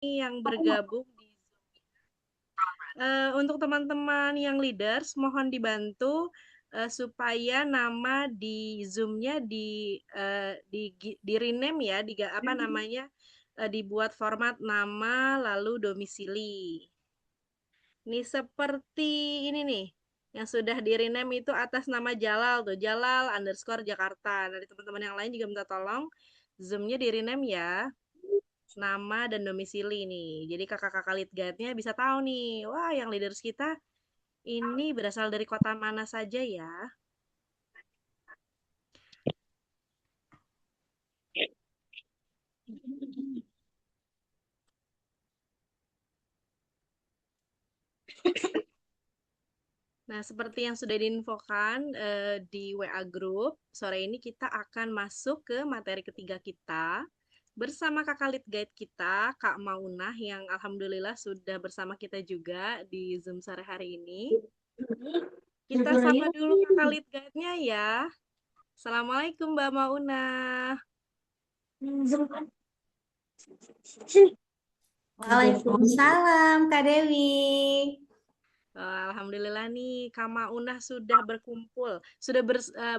yang bergabung di untuk teman-teman yang leaders, mohon dibantu supaya nama di Zoom-nya di rename ya, apa namanya, dibuat format nama lalu domisili. Ini seperti ini nih, yang sudah di rename itu atas nama Jalal tuh, Jalal underscore Jakarta. Dari teman-teman yang lain juga minta tolong Zoom-nya di rename ya, nama dan domisili nih. Jadi kakak-kakak lead guide-nya bisa tahu nih, wah yang leaders kita ini berasal dari kota mana saja ya. Nah, seperti yang sudah diinfokan di WA Group, sore ini kita akan masuk ke materi ketiga kita bersama kakak lead guide kita, Kak Maunah, yang alhamdulillah sudah bersama kita juga di Zoom sore hari ini. Kita sapa dulu kakak lead guide-nya ya. Assalamualaikum Mbak Maunah. Waalaikumsalam, Kak Dewi. Alhamdulillah nih, Kak Maunah sudah berkumpul, sudah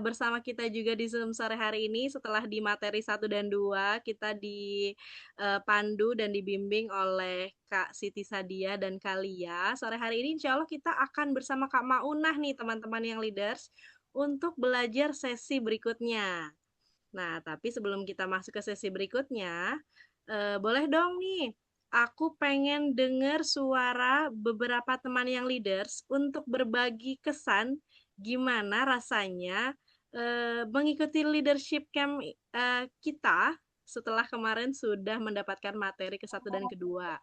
bersama kita juga di Zoom sore hari ini setelah di materi 1 dan 2 kita dipandu dan dibimbing oleh Kak Siti Sadia dan Kalia. Sore hari ini insya Allah kita akan bersama Kak Maunah nih teman-teman yang leaders untuk belajar sesi berikutnya. Nah, tapi sebelum kita masuk ke sesi berikutnya, boleh dong nih, aku pengen dengar suara beberapa teman yang leaders untuk berbagi kesan gimana rasanya mengikuti leadership camp kita setelah kemarin sudah mendapatkan materi ke 1 dan ke 2.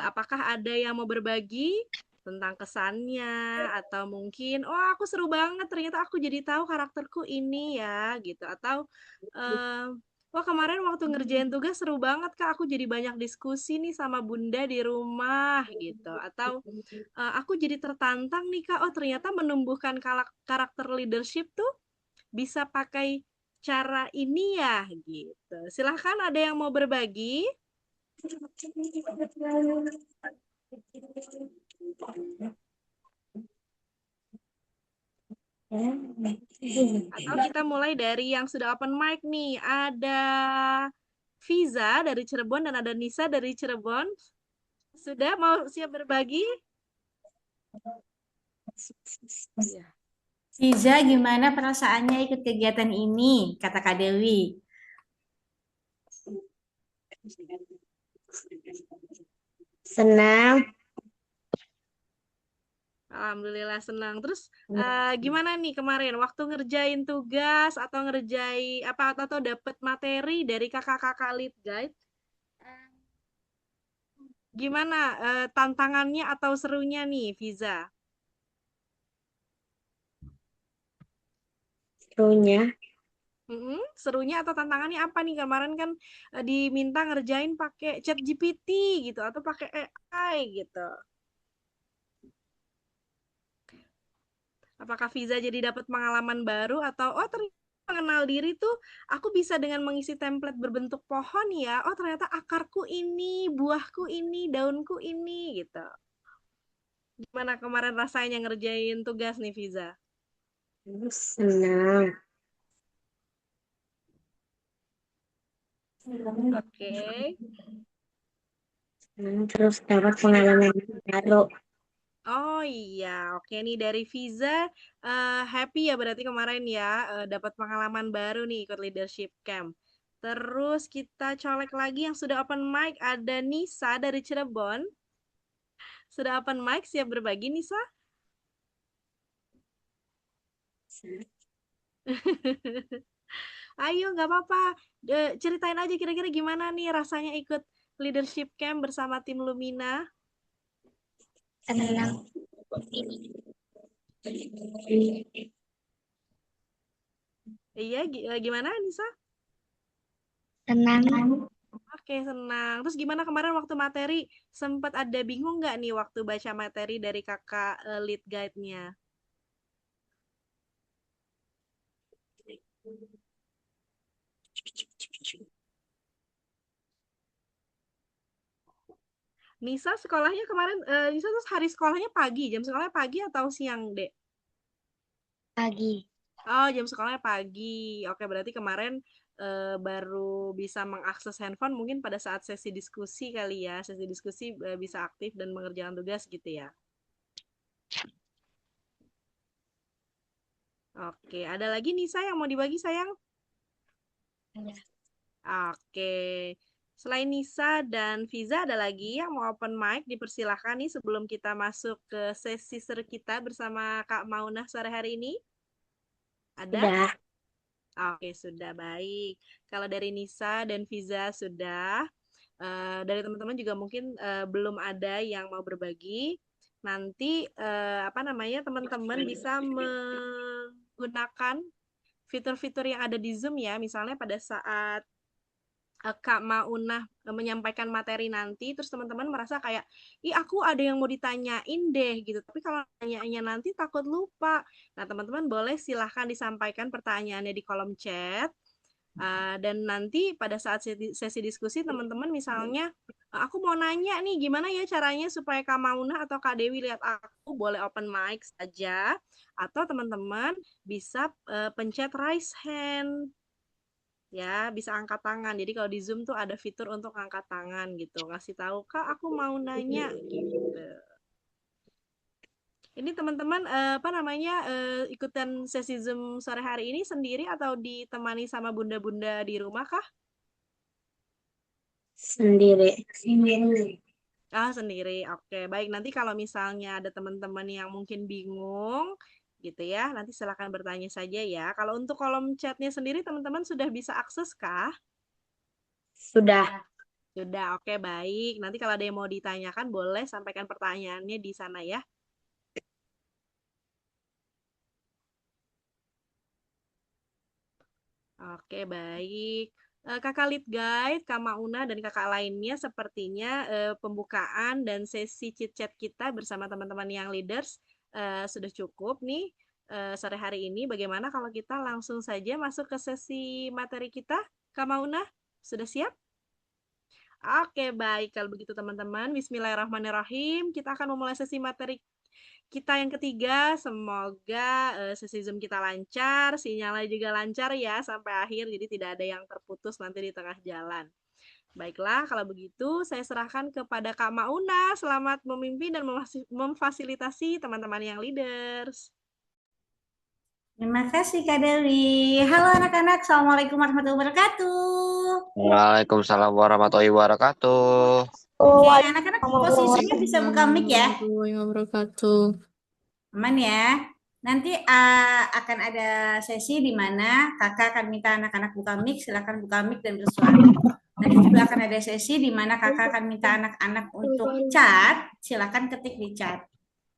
Apakah ada yang mau berbagi tentang kesannya atau mungkin oh aku seru banget ternyata aku jadi tahu karakterku ini ya gitu atau eh, wah kemarin waktu ngerjain tugas seru banget Kak aku jadi banyak diskusi nih sama Bunda di rumah gitu atau aku jadi tertantang nih Kak oh ternyata menumbuhkan karakter leadership tuh bisa pakai cara ini ya gitu. Silahkan ada yang mau berbagi. Atau kita mulai dari yang sudah open mic nih. Ada Fiza dari Cirebon dan ada Nisa dari Cirebon. Sudah mau siap berbagi? Iya. Fiza, gimana perasaannya ikut kegiatan ini? Kata Kak Dewi. Senang. Alhamdulillah senang. Terus gimana nih kemarin waktu ngerjain tugas atau ngerjain apa atau dapat materi dari kakak-kakak lead guide? Gimana tantangannya atau serunya nih, Fiza? Serunya. Serunya atau tantangannya apa nih? Kemarin kan diminta ngerjain pakai chat GPT gitu atau pakai AI gitu. Apakah Viza jadi dapat pengalaman baru atau oh ternyata mengenal diri tuh aku bisa dengan mengisi template berbentuk pohon ya. Oh ternyata akarku ini, buahku ini, daunku ini gitu. Gimana kemarin rasanya ngerjain tugas nih Viza? Senang. Oke. Senang terus dapat pengalaman baru. Oh iya, oke nih dari Viza happy ya berarti kemarin ya dapat pengalaman baru nih ikut leadership camp. Terus kita colek lagi yang sudah open mic ada Nisa dari Cirebon. Sudah open mic siap berbagi Nisa? Ayo nggak apa-apa. Ceritain aja kira-kira gimana nih rasanya ikut leadership camp bersama tim Lumina. Senang. Iya, gimana Nisa? Senang. Oke, senang. Terus gimana kemarin waktu materi? Sempat ada bingung nggak nih waktu baca materi dari kakak lead guide-nya? Nisa sekolahnya kemarin, Nisa tuh hari sekolahnya pagi, jam sekolahnya pagi atau siang, Dek? Pagi. Oh, jam sekolahnya pagi. Oke, berarti kemarin baru bisa mengakses handphone mungkin pada saat sesi diskusi kali ya. Sesi diskusi bisa aktif dan mengerjakan tugas gitu ya. Oke, ada lagi Nisa yang mau dibagi sayang? Ada. Oke. Selain Nisa dan Fiza ada lagi yang mau open mic dipersilahkan nih sebelum kita masuk ke sesi seru kita bersama Kak Maunah sore hari ini. Ada? Udah. Oke, sudah baik. Kalau dari Nisa dan Fiza sudah, dari teman-teman juga mungkin belum ada yang mau berbagi. Nanti apa namanya teman-teman bisa menggunakan fitur-fitur yang ada di Zoom ya. Misalnya pada saat Kak Maunah menyampaikan materi nanti, terus teman-teman merasa kayak, ih aku ada yang mau ditanyain deh gitu. Tapi kalau tanyaannya nanti takut lupa. Nah teman-teman boleh silahkan disampaikan pertanyaannya di kolom chat. Dan nanti pada saat sesi diskusi teman-teman misalnya aku mau nanya nih gimana ya caranya supaya Kak Mauna atau Kak Dewi lihat aku boleh open mic saja atau teman-teman bisa pencet raise hand ya bisa angkat tangan. Jadi kalau di Zoom tuh ada fitur untuk angkat tangan gitu. Ngasih tahu Kak aku mau nanya gitu. Ini teman-teman apa namanya ikutan sesi Zoom sore hari ini sendiri atau ditemani sama bunda-bunda di rumah kah? Sendiri. Sendiri. Ah, sendiri. Oke, baik. Nanti kalau misalnya ada teman-teman yang mungkin bingung, gitu ya, nanti silakan bertanya saja ya. Kalau untuk kolom chatnya sendiri, teman-teman sudah bisa akses kah? Sudah. Sudah, oke, baik. Nanti kalau ada yang mau ditanyakan, boleh sampaikan pertanyaannya di sana ya. Oke, baik. Kakak lead guide, Kak Mauna, dan kakak lainnya sepertinya pembukaan dan sesi chit-chat kita bersama teman-teman yang leaders sudah cukup nih sore hari ini. Bagaimana kalau kita langsung saja masuk ke sesi materi kita? Kak Mauna, sudah siap? Oke, baik. Kalau begitu teman-teman, Bismillahirrahmanirrahim. Kita akan memulai sesi materi kita yang ketiga. Semoga sesi Zoom kita lancar, sinyalnya juga lancar ya sampai akhir, jadi tidak ada yang terputus nanti di tengah jalan. Baiklah, kalau begitu saya serahkan kepada Kak Mauna. Selamat memimpin dan memfasilitasi teman-teman yang leaders. Terima kasih Kak Dewi. Halo anak-anak, Assalamualaikum warahmatullahi wabarakatuh. Waalaikumsalam warahmatullahi wabarakatuh. Oke, anak-anak posisinya bisa buka mic ya. Warahmatullahi wabarakatuh. Aman ya. Nanti akan ada sesi di mana kakak akan minta anak-anak buka mic, silakan buka mic dan bersuara. Nanti juga akan ada sesi di mana kakak akan minta anak-anak untuk chat, silakan ketik di chat.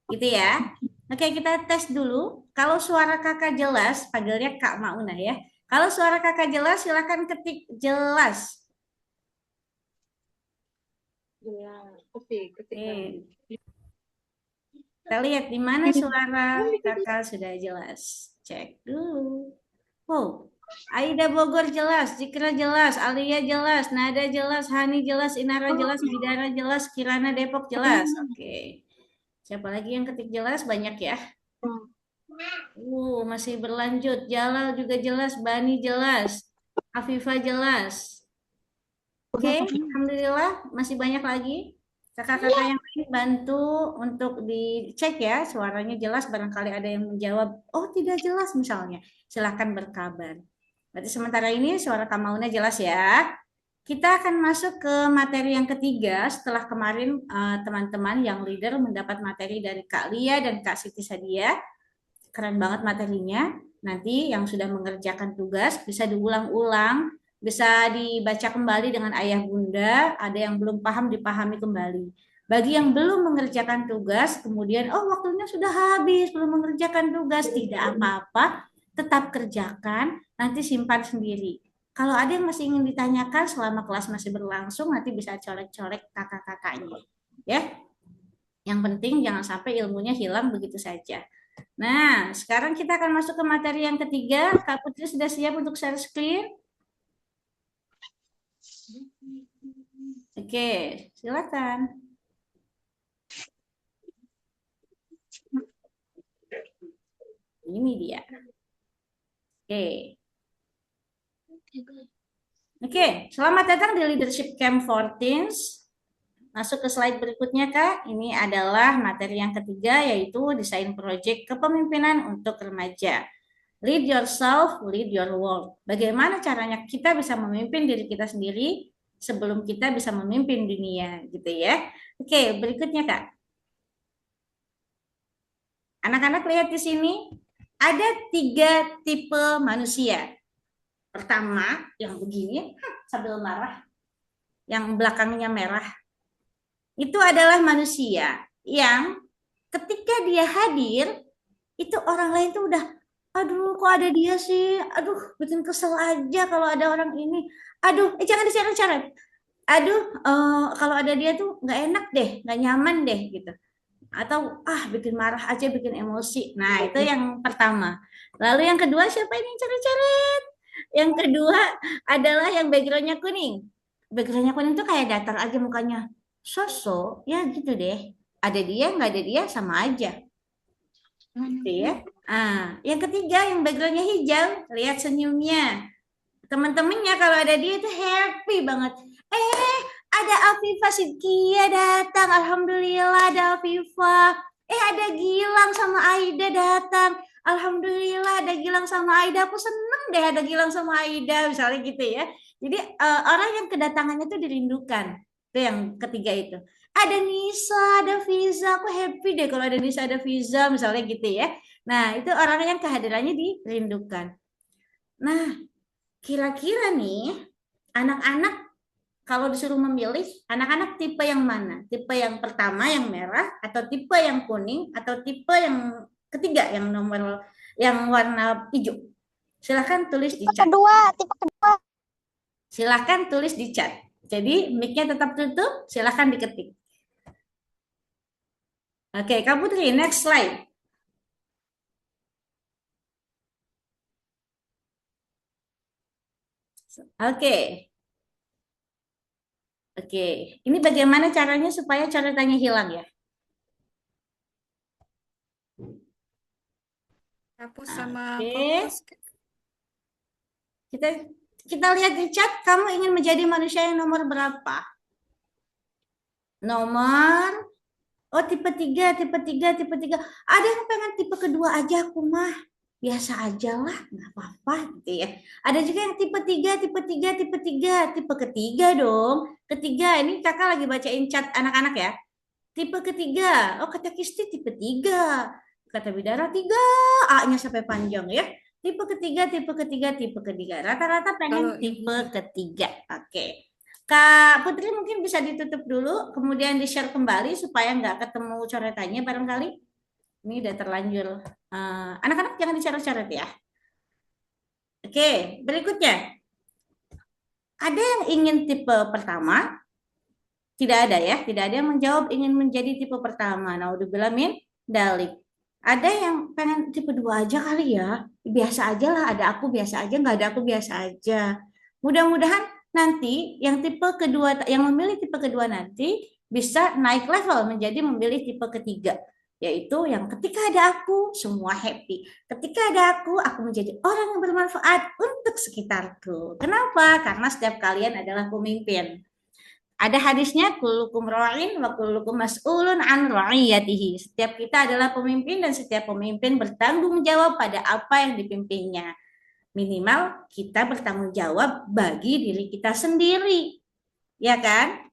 Gitu ya. Oke, kita tes dulu. Kalau suara kakak jelas, panggilnya Kak Mauna ya. Kalau suara kakak jelas, silakan ketik jelas. Oke. Kita lihat di mana suara kakak sudah jelas. Cek dulu. Wow, Aida Bogor jelas, Zikra jelas, Alia jelas, Nada jelas, Hani jelas, Inara jelas, Bidara jelas, Kirana Depok jelas. Oke. Siapa lagi yang ketik jelas? Banyak ya. Masih berlanjut. Jalal juga jelas, Bani jelas, Afifah jelas. Oke, alhamdulillah masih banyak lagi. Kakak-kakak yang lain bantu untuk dicek ya, suaranya jelas, barangkali ada yang menjawab, oh tidak jelas misalnya. Silahkan berkabar. Berarti sementara ini suara Kamauna jelas ya. Kita akan masuk ke materi yang ketiga setelah kemarin teman-teman yang leader mendapat materi dari Kak Lia dan Kak Siti Sadia. Keren banget materinya. Nanti yang sudah mengerjakan tugas bisa diulang-ulang, bisa dibaca kembali dengan ayah bunda, ada yang belum paham dipahami kembali. Bagi yang belum mengerjakan tugas, kemudian waktunya sudah habis, belum mengerjakan tugas, tidak apa-apa, tetap kerjakan, nanti simpan sendiri. Kalau ada yang masih ingin ditanyakan selama kelas masih berlangsung, nanti bisa colek-colek kakak-kakaknya. Ya, yang penting jangan sampai ilmunya hilang begitu saja. Nah, sekarang kita akan masuk ke materi yang ketiga. Kak Putri sudah siap untuk share screen? Oke, silakan. Ini dia. Oke, selamat datang di Leadership Camp 14. Masuk ke slide berikutnya, Kak. Ini adalah materi yang ketiga, yaitu desain proyek kepemimpinan untuk remaja. Lead yourself, lead your world. Bagaimana caranya kita bisa memimpin diri kita sendiri sebelum kita bisa memimpin dunia, gitu ya. Oke, berikutnya, Kak. Anak-anak lihat di sini, ada 3 tipe manusia. Pertama, yang begini, sambil marah, yang belakangnya merah, itu adalah manusia yang ketika dia hadir, itu orang lain tuh udah, aduh kok ada dia sih, aduh bikin kesel aja kalau ada orang ini, aduh jangan diseret-seret, aduh kalau ada dia tuh nggak enak deh, nggak nyaman deh gitu, atau bikin marah aja, bikin emosi. Nah itu yang pertama. Lalu yang kedua, siapa ini yang coret-coret? Yang kedua adalah yang backgroundnya kuning. Backgroundnya kuning tuh kayak datar aja mukanya. Sosok, ya gitu deh. Ada dia, nggak ada dia, sama aja. Gitu ya. Yang ketiga, yang backgroundnya hijau. Lihat senyumnya. Teman-temannya kalau ada dia itu happy banget. Ada Afifah Sidkia datang. Alhamdulillah ada Afifah. Ada Gilang sama Aida datang. Alhamdulillah ada Gilang sama Aida. Aku seneng deh ada Gilang sama Aida. Misalnya gitu ya. Jadi orang yang kedatangannya itu dirindukan. Itu yang ketiga itu. Ada Nisa, ada Fiza. Aku happy deh kalau ada Nisa, ada Fiza. Misalnya gitu ya. Nah itu orang yang kehadirannya dirindukan. Nah kira-kira nih anak-anak kalau disuruh memilih, anak-anak tipe yang mana? Tipe yang pertama yang merah, atau tipe yang kuning, atau tipe yang ketiga yang warna hijau? Silahkan tulis di chat. Tipe kedua. Silahkan tulis di chat. Jadi mic-nya tetap tutup, silahkan diketik. Oke, Kak Putri, next slide. Oke. Ini bagaimana caranya supaya coretannya hilang ya? Hapus sama Oke. fokus. Kita lihat di chat, kamu ingin menjadi manusia yang nomor berapa? Tipe 3, tipe 3, tipe 3. Ada yang pengen tipe kedua aja, aku mah. Biasa aja lah, nggak apa-apa gitu ya. Ada juga yang tipe 3, tipe 3, tipe 3. Tipe ketiga dong. Ketiga, ini kakak lagi bacain chat anak-anak ya. Tipe ketiga, kata Kisti tipe 3. Kata Bidara 3, A-nya sampai panjang ya. Tipe ketiga, tipe ketiga, tipe ketiga. Rata-rata pengen tipe ketiga. Oke. Kak Putri mungkin bisa ditutup dulu, kemudian di-share kembali supaya nggak ketemu coretannya barangkali. Ini udah terlanjur. Anak-anak jangan dicoret-coret ya. Oke, berikutnya. Ada yang ingin tipe pertama? Tidak ada ya, tidak ada yang menjawab ingin menjadi tipe pertama. Naudzubillah min dalik. Ada yang pengen tipe 2 aja kali ya. Biasa aja lah, ada aku biasa aja, nggak ada aku biasa aja. Mudah-mudahan nanti yang tipe kedua, yang memilih tipe kedua nanti bisa naik level menjadi memilih tipe ketiga. Yaitu yang ketika ada aku, semua happy. Ketika ada aku menjadi orang yang bermanfaat untuk sekitarku. Kenapa? Karena setiap kalian adalah pemimpin. Ada hadisnya, kullukum ra'in wa kullukum mas'ulun an ra'iyatihi. Setiap kita adalah pemimpin dan setiap pemimpin bertanggung jawab pada apa yang dipimpinnya. Minimal kita bertanggung jawab bagi diri kita sendiri. Ya kan?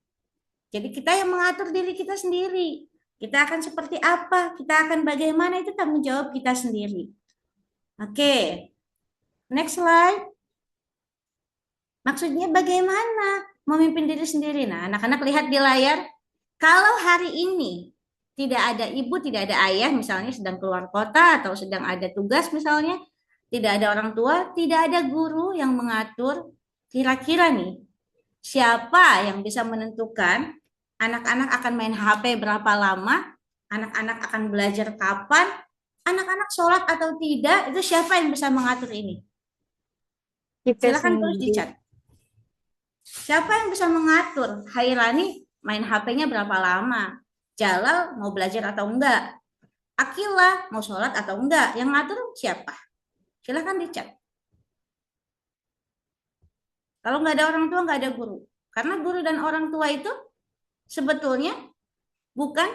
Jadi kita yang mengatur diri kita sendiri. Kita akan seperti apa, kita akan bagaimana, itu tanggung jawab kita sendiri. Oke. Next slide. Maksudnya bagaimana memimpin diri sendiri? Nah, anak-anak lihat di layar. Kalau hari ini tidak ada ibu, tidak ada ayah, misalnya sedang keluar kota atau sedang ada tugas misalnya, tidak ada orang tua, tidak ada guru yang mengatur, kira-kira nih, siapa yang bisa menentukan anak-anak akan main HP berapa lama, anak-anak akan belajar kapan, anak-anak sholat atau tidak, itu siapa yang bisa mengatur ini? Silakan tulis di chat. Siapa yang bisa mengatur Hairani main HP-nya berapa lama? Jalal mau belajar atau enggak? Akilah mau sholat atau enggak? Yang ngatur siapa? Silahkan dicat. Kalau nggak ada orang tua, nggak ada guru. Karena guru dan orang tua itu sebetulnya bukan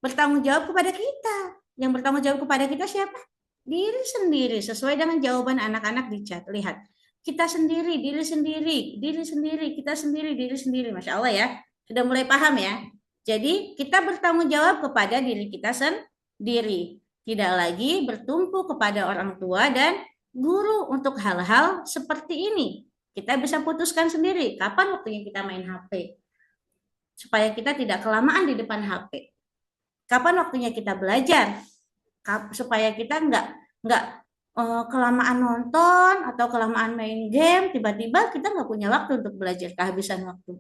bertanggung jawab kepada kita. Yang bertanggung jawab kepada kita siapa? Diri sendiri, sesuai dengan jawaban anak-anak di chat. Lihat, kita sendiri, diri sendiri, diri sendiri, kita sendiri, diri sendiri. Masya Allah ya, sudah mulai paham ya. Jadi kita bertanggung jawab kepada diri kita sendiri. Tidak lagi bertumpu kepada orang tua dan guru untuk hal-hal seperti ini. Kita bisa putuskan sendiri kapan waktunya kita main HP. Supaya kita tidak kelamaan di depan HP. Kapan waktunya kita belajar? Supaya kita nggak kelamaan nonton atau kelamaan main game, tiba-tiba kita nggak punya waktu untuk belajar, kehabisan waktu.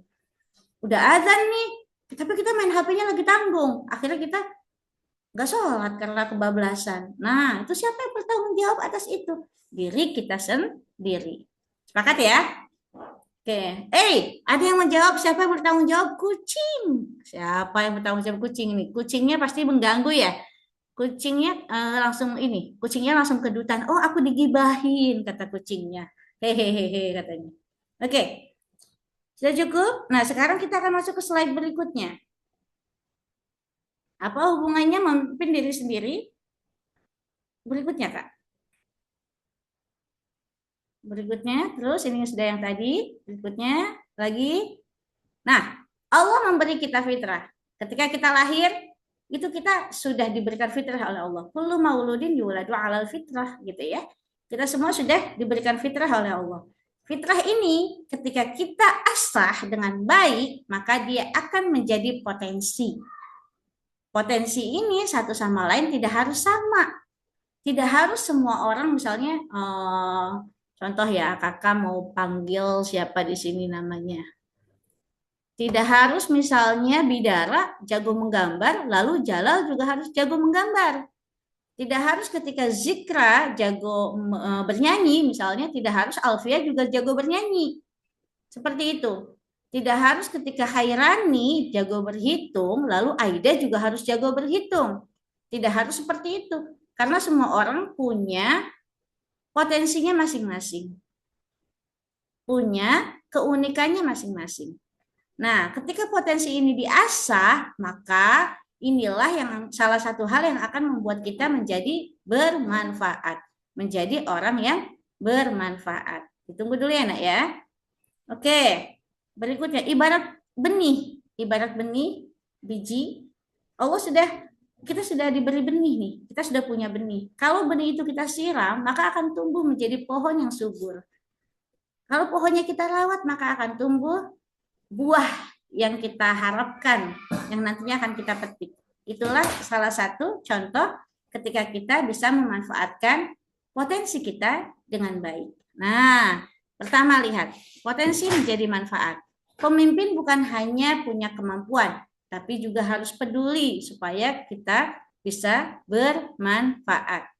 Udah azan nih, tapi kita main HP-nya lagi tanggung. Akhirnya kita nggak sholat karena kebablasan. Nah, itu siapa yang bertanggung jawab atas itu? Diri kita sendiri. Sepakat ya? Oke. Ada yang menjawab, siapa yang bertanggung jawab? Kucing. Siapa yang bertanggung jawab kucing ini? Kucingnya pasti mengganggu ya. Kucingnya kucingnya langsung kedutan. Oh, aku digibahin, kata kucingnya. Hehehe katanya. Oke. Sudah cukup? Nah, sekarang kita akan masuk ke slide berikutnya. Apa hubungannya memimpin diri sendiri? Berikutnya, Kak. Berikutnya, terus ini sudah yang tadi. Berikutnya, lagi. Nah, Allah memberi kita fitrah. Ketika kita lahir, itu kita sudah diberikan fitrah oleh Allah. Kullu mauludin yuladu alal fitrah, gitu ya. Kita semua sudah diberikan fitrah oleh Allah. Fitrah ini ketika kita asah dengan baik, maka dia akan menjadi potensi. Potensi ini satu sama lain tidak harus sama. Tidak harus semua orang misalnya contoh ya, kakak mau panggil siapa di sini namanya. Tidak harus misalnya Bidara jago menggambar, lalu Jalal juga harus jago menggambar. Tidak harus ketika Zikra jago bernyanyi, misalnya tidak harus Alfia juga jago bernyanyi. Seperti itu. Tidak harus ketika Hairani jago berhitung, lalu Aida juga harus jago berhitung. Tidak harus seperti itu. Karena semua orang punya potensinya masing-masing. Punya keunikannya masing-masing. Nah, ketika potensi ini diasah, maka inilah yang salah satu hal yang akan membuat kita menjadi bermanfaat. Menjadi orang yang bermanfaat. Ditunggu dulu ya, Nak ya. Oke, berikutnya ibarat benih. Ibarat benih, biji. Kita sudah diberi benih nih. Kita sudah punya benih. Kalau benih itu kita siram, maka akan tumbuh menjadi pohon yang subur. Kalau pohonnya kita rawat, maka akan tumbuh buah yang kita harapkan, yang nantinya akan kita petik. Itulah salah satu contoh ketika kita bisa memanfaatkan potensi kita dengan baik. Nah, pertama lihat, potensi menjadi manfaat. Pemimpin bukan hanya punya kemampuan, tapi juga harus peduli supaya kita bisa bermanfaat.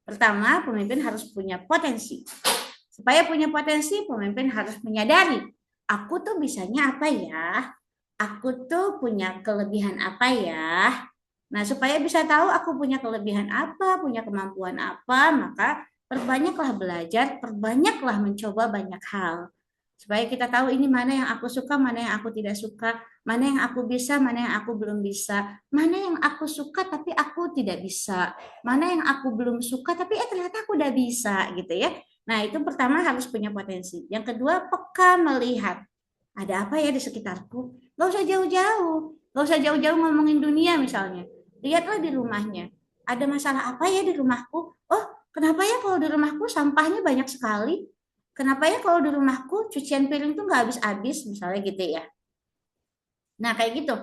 Pertama, pemimpin harus punya potensi. Supaya punya potensi, pemimpin harus menyadari, aku tuh bisanya apa ya? Aku tuh punya kelebihan apa ya? Nah, supaya bisa tahu aku punya kelebihan apa, punya kemampuan apa, maka perbanyaklah belajar, perbanyaklah mencoba banyak hal. Supaya kita tahu ini mana yang aku suka, mana yang aku tidak suka, mana yang aku bisa, mana yang aku belum bisa, mana yang aku suka tapi aku tidak bisa, mana yang aku belum suka tapi ternyata aku udah bisa gitu ya. Nah, itu pertama harus punya potensi. Yang kedua, peka melihat. Ada apa ya di sekitarku? Gak usah jauh-jauh. Gak usah jauh-jauh ngomongin dunia misalnya. Lihatlah di rumahnya. Ada masalah apa ya di rumahku? Oh, kenapa ya kalau di rumahku sampahnya banyak sekali? Kenapa ya kalau di rumahku cucian piring tuh gak habis-habis? Misalnya gitu ya. Nah, kayak gitu.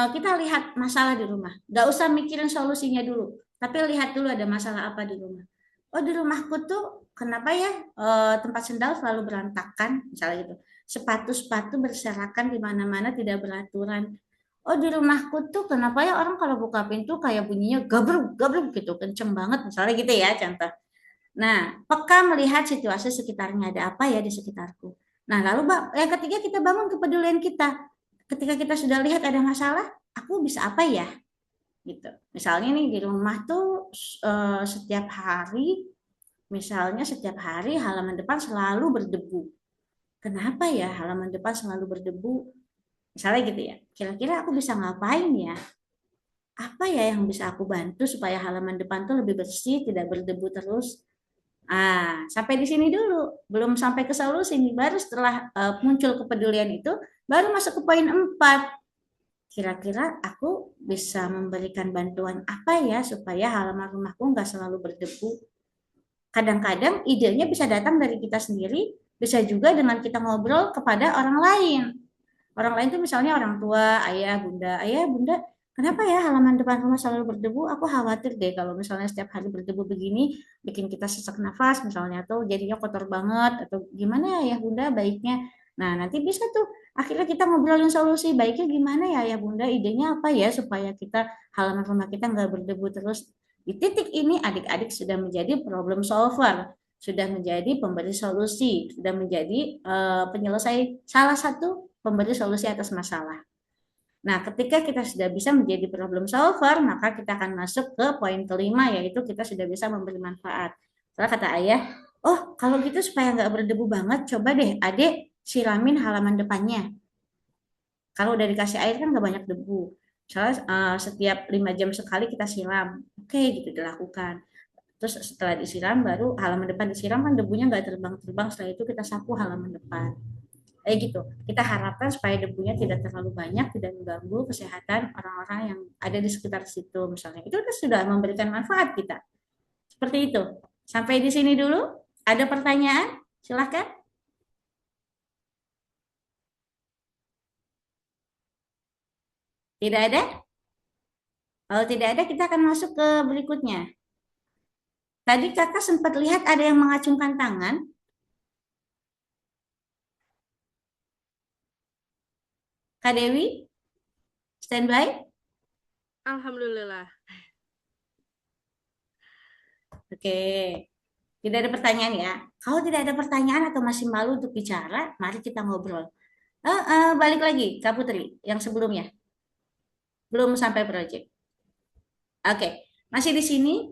Kita lihat masalah di rumah. Gak usah mikirin solusinya dulu. Tapi lihat dulu ada masalah apa di rumah. Oh, di rumahku tuh kenapa ya tempat sendal selalu berantakan, misalnya gitu. Sepatu-sepatu berserakan di mana-mana tidak beraturan. Oh, di rumahku tuh kenapa ya orang kalau buka pintu kayak bunyinya gabruk gitu, kenceng banget, misalnya gitu ya contoh. Nah, peka melihat situasi sekitarnya, ada apa ya di sekitarku. Nah, lalu yang ketiga kita bangun kepedulian kita. Ketika kita sudah lihat ada masalah, aku bisa apa ya? gitu. Misalnya nih di rumah tuh setiap hari, misalnya setiap hari halaman depan selalu berdebu. Kenapa ya halaman depan selalu berdebu? Misalnya gitu ya. Kira-kira aku bisa ngapain ya? Apa ya yang bisa aku bantu supaya halaman depan tuh lebih bersih, tidak berdebu terus? Sampai di sini dulu. Belum sampai ke solusi nih. Baru setelah muncul kepedulian itu, baru masuk ke poin 4. Kira-kira aku bisa memberikan bantuan apa ya supaya halaman rumahku nggak selalu berdebu? Kadang-kadang idenya bisa datang dari kita sendiri, bisa juga dengan kita ngobrol kepada orang lain. Orang lain itu misalnya orang tua, ayah, bunda, kenapa ya halaman depan rumah selalu berdebu? Aku khawatir deh kalau misalnya setiap hari berdebu begini, bikin kita sesak nafas misalnya, atau jadinya kotor banget, atau gimana ya bunda baiknya. Nah, nanti bisa tuh, akhirnya kita ngobrolin solusi, baiknya gimana ya bunda, idenya apa ya supaya kita halaman rumah kita nggak berdebu terus. Di titik ini adik-adik sudah menjadi problem solver, sudah menjadi pemberi solusi, sudah menjadi penyelesai salah satu pemberi solusi atas masalah. Nah, ketika kita sudah bisa menjadi problem solver, maka kita akan masuk ke poin kelima, yaitu kita sudah bisa memberi manfaat. Setelah kata ayah, oh kalau gitu supaya nggak berdebu banget, coba deh adik siramin halaman depannya. Kalau udah dikasih air kan nggak banyak debu. Misalnya setiap 5 jam sekali kita siram. Oke, gitu dilakukan. Terus setelah disiram, baru halaman depan disiram kan debunya nggak terbang-terbang. Setelah itu kita sapu halaman depan. Kayak gitu. Kita harapkan supaya debunya tidak terlalu banyak, tidak mengganggu kesehatan orang-orang yang ada di sekitar situ misalnya. Itu kan sudah memberikan manfaat kita. Seperti itu. Sampai di sini dulu. Ada pertanyaan? Silahkan. Tidak ada? Kalau tidak ada, kita akan masuk ke berikutnya. Tadi kakak sempat lihat ada yang mengacungkan tangan. Kak Dewi, standby. Alhamdulillah. Oke. Tidak ada pertanyaan ya. Kalau tidak ada pertanyaan atau masih malu untuk bicara, mari kita ngobrol. Balik lagi, Kak Putri, yang sebelumnya. Belum sampai proyek. Oke, masih di sini.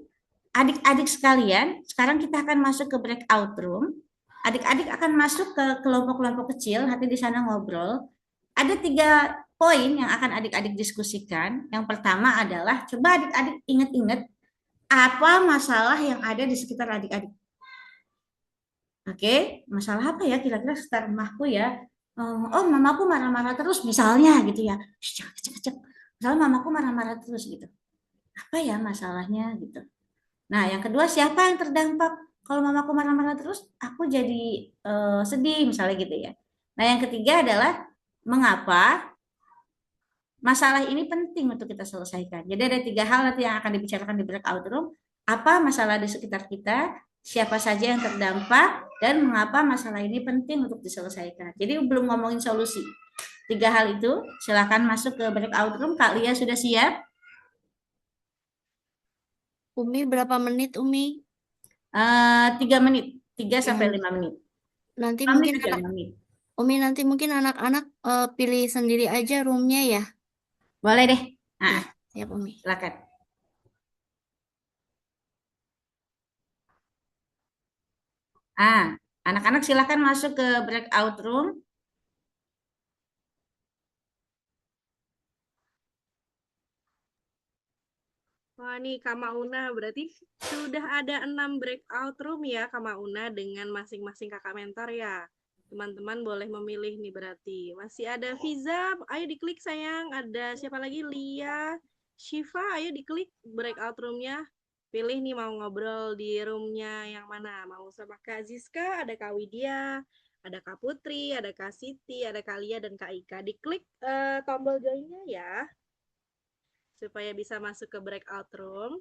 Adik-adik sekalian, sekarang kita akan masuk ke breakout room. Adik-adik akan masuk ke kelompok-kelompok kecil, nanti di sana ngobrol. Ada 3 poin yang akan adik-adik diskusikan. Yang pertama adalah, coba adik-adik ingat-ingat apa masalah yang ada di sekitar adik-adik. Oke, masalah apa ya kira-kira sekitar rumahku ya? Oh, mamaku marah-marah terus misalnya gitu ya. Cek. Misalnya mamaku marah-marah terus gitu. Apa ya masalahnya gitu. Nah, yang kedua siapa yang terdampak? Kalau mamaku marah-marah terus, aku jadi sedih misalnya gitu ya. Nah, yang ketiga adalah mengapa masalah ini penting untuk kita selesaikan. Jadi ada 3 hal nanti yang akan dibicarakan di breakout room. Apa masalah di sekitar kita, siapa saja yang terdampak, dan mengapa masalah ini penting untuk diselesaikan. Jadi belum ngomongin solusi. 3 hal itu, silakan masuk ke breakout room. Kak Lia sudah siap? Umi berapa menit Umi? 3 menit, 3 sampai 5 menit. Nanti 5 mungkin menit aja, 5 menit. Umi nanti mungkin anak-anak pilih sendiri aja roomnya ya. Boleh deh. Nah, Ya, siap Umi. silakan. Anak-anak silakan masuk ke breakout room. Wah, nih Kak Mauna, berarti sudah ada 6 breakout room ya Kak Mauna dengan masing-masing kakak mentor ya. Teman-teman boleh memilih nih berarti. Masih ada Fiza, ayo diklik sayang. Ada siapa lagi? Lia, Shiva, ayo diklik breakout roomnya. Pilih nih mau ngobrol di roomnya yang mana. Mau sama Kak Ziska, ada Kak Widya, ada Kak Putri, ada Kak Siti, ada Kak Lia, dan Kak Ika. Diklik tombol joinnya ya supaya bisa masuk ke breakout room.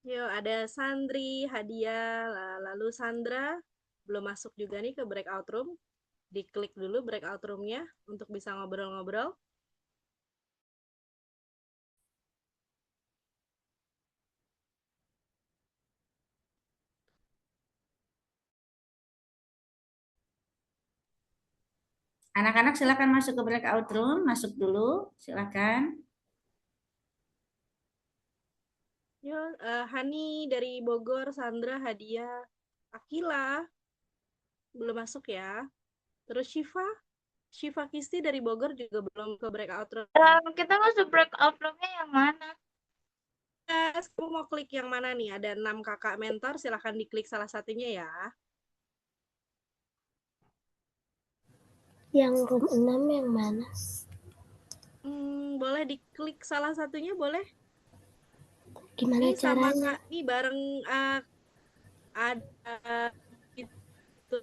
Yuk, ada Sandri, Hadiah, lalu Sandra belum masuk juga nih ke breakout room. Diklik dulu breakout roomnya untuk bisa ngobrol-ngobrol. Anak-anak silakan masuk ke breakout room, masuk dulu, silakan. Yo, Hani dari Bogor, Sandra, Hadiah, Akila belum masuk ya. Terus Syifa Kisti dari Bogor juga belum ke breakout room. Kita masuk breakout roomnya yang mana? Kamu mau klik yang mana nih? Ada 6 kakak mentor, silahkan diklik salah satunya ya. Yang room 6 yang mana? Boleh diklik salah satunya, boleh? Gimana Nih sama caranya? Kak, nih bareng ada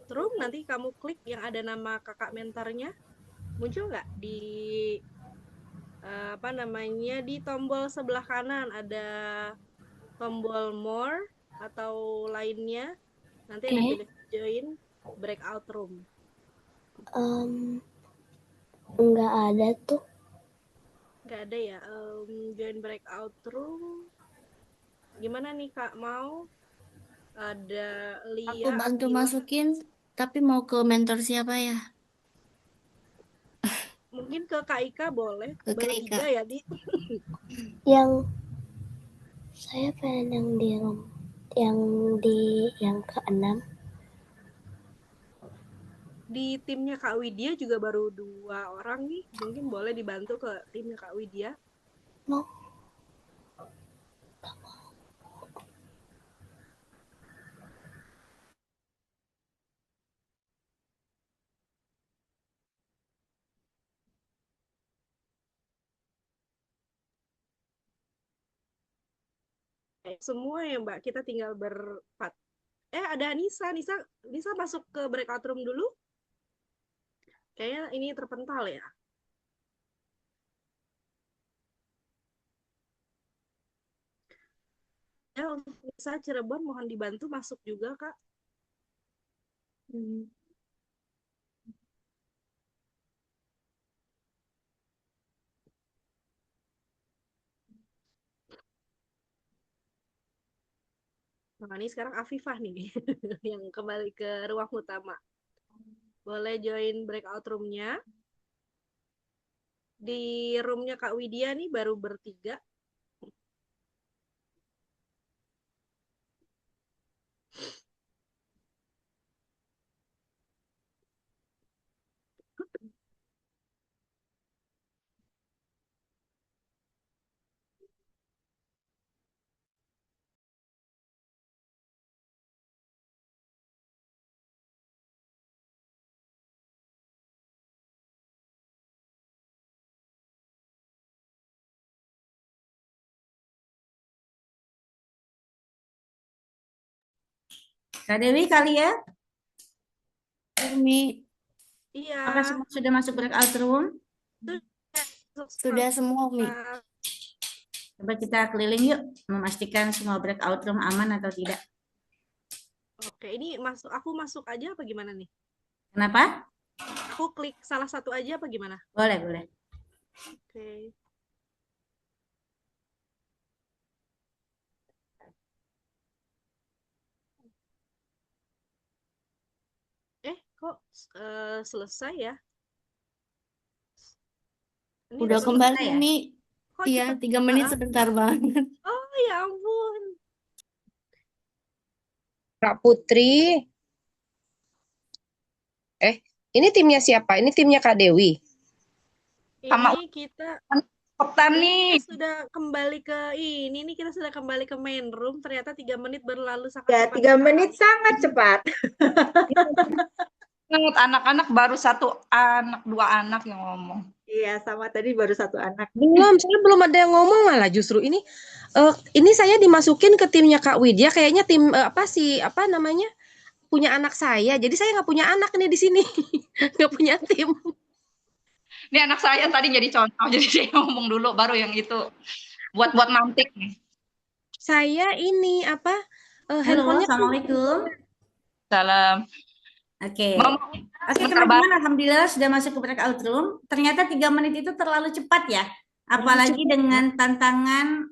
room, nanti kamu klik yang ada nama kakak mentornya. Muncul nggak di apa namanya, di tombol sebelah kanan ada tombol more atau lainnya, nanti ada Oke. tulis join breakout room. Nggak ada tuh. Nggak ada ya. Join breakout room gimana nih Kak, mau ada Aku Lia, bantu Akila, masukin, tapi mau ke mentor siapa ya? mungkin ke Kak Ika boleh, Ke baru Kak 3 Ika. ya di Yang saya pengen yang di room yang ke-6. di timnya Kak Widya juga baru 2 orang nih, mungkin boleh dibantu ke timnya Kak Widya. Mau Semua ya Mbak, kita tinggal berempat. Ada Nisa masuk ke breakout room dulu. Kayaknya ini terpental ya. Ya, untuk Nisa Cirebon mohon dibantu masuk juga, Kak. Nah, ini sekarang Afifah nih yang kembali ke ruang utama. Boleh join breakout room-nya. Di room-nya Kak Widya nih baru bertiga. Kak Dewi kali ya? Umi, Iya. Apakah semua sudah masuk breakout room? sudah semua Umi. Coba kita keliling yuk, memastikan semua breakout room aman atau tidak. Oke, ini aku masuk aja apa gimana nih? Kenapa? Aku klik salah satu aja apa gimana? Boleh, boleh. Oke. Kok selesai ya? Ini Udah Selesai kembali ya? Umi. kok Iya, cepet 3 menit sebentar banget. Oh ya ampun. Kak Putri. Ini timnya siapa? Ini timnya Kak Dewi. Ini kita Petani. sudah kembali ke ini nih, kita sudah kembali ke main room. Ternyata 3 menit berlalu sangat Ya, cepat 3 sekali. menit sangat cepat. Anak-anak baru 1 anak, 2 anak yang ngomong. Iya, sama tadi baru 1 anak. Saya belum ada yang ngomong malah justru ini saya dimasukin ke timnya Kak Widya, kayaknya tim apa namanya, punya anak saya. Jadi saya nggak punya anak nih di sini. Nggak punya tim. Ini anak saya tadi jadi contoh, jadi saya ngomong dulu baru yang itu buat mantik nih. Saya ini apa Halo, handphonenya Assalamualaikum. Salam. Oke. Ngomong Oke, bentar, teman-teman, alhamdulillah sudah masuk ke breakout room. Ternyata 3 menit itu terlalu cepat ya. Apalagi dengan tantangan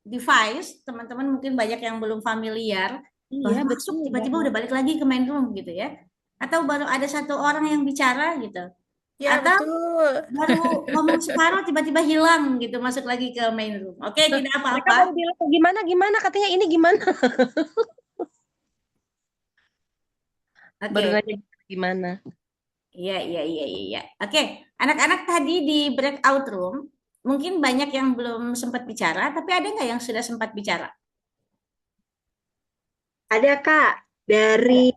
device, teman-teman mungkin banyak yang belum familiar. Iya, Masuk betul. tiba-tiba udah balik lagi ke main room gitu ya. Atau baru ada satu orang yang bicara gitu? Ya, Atau betul. baru ngomong separuh tiba-tiba hilang gitu, masuk lagi ke main room. Oke, tidak Mereka baru apa-apa. bilang gimana katanya ini gimana. Baru Oke. nanya gimana. Iya, iya, iya, iya, iya. Oke, anak-anak tadi di breakout room, mungkin banyak yang belum sempat bicara, tapi ada nggak yang sudah sempat bicara? Ada Kak, dari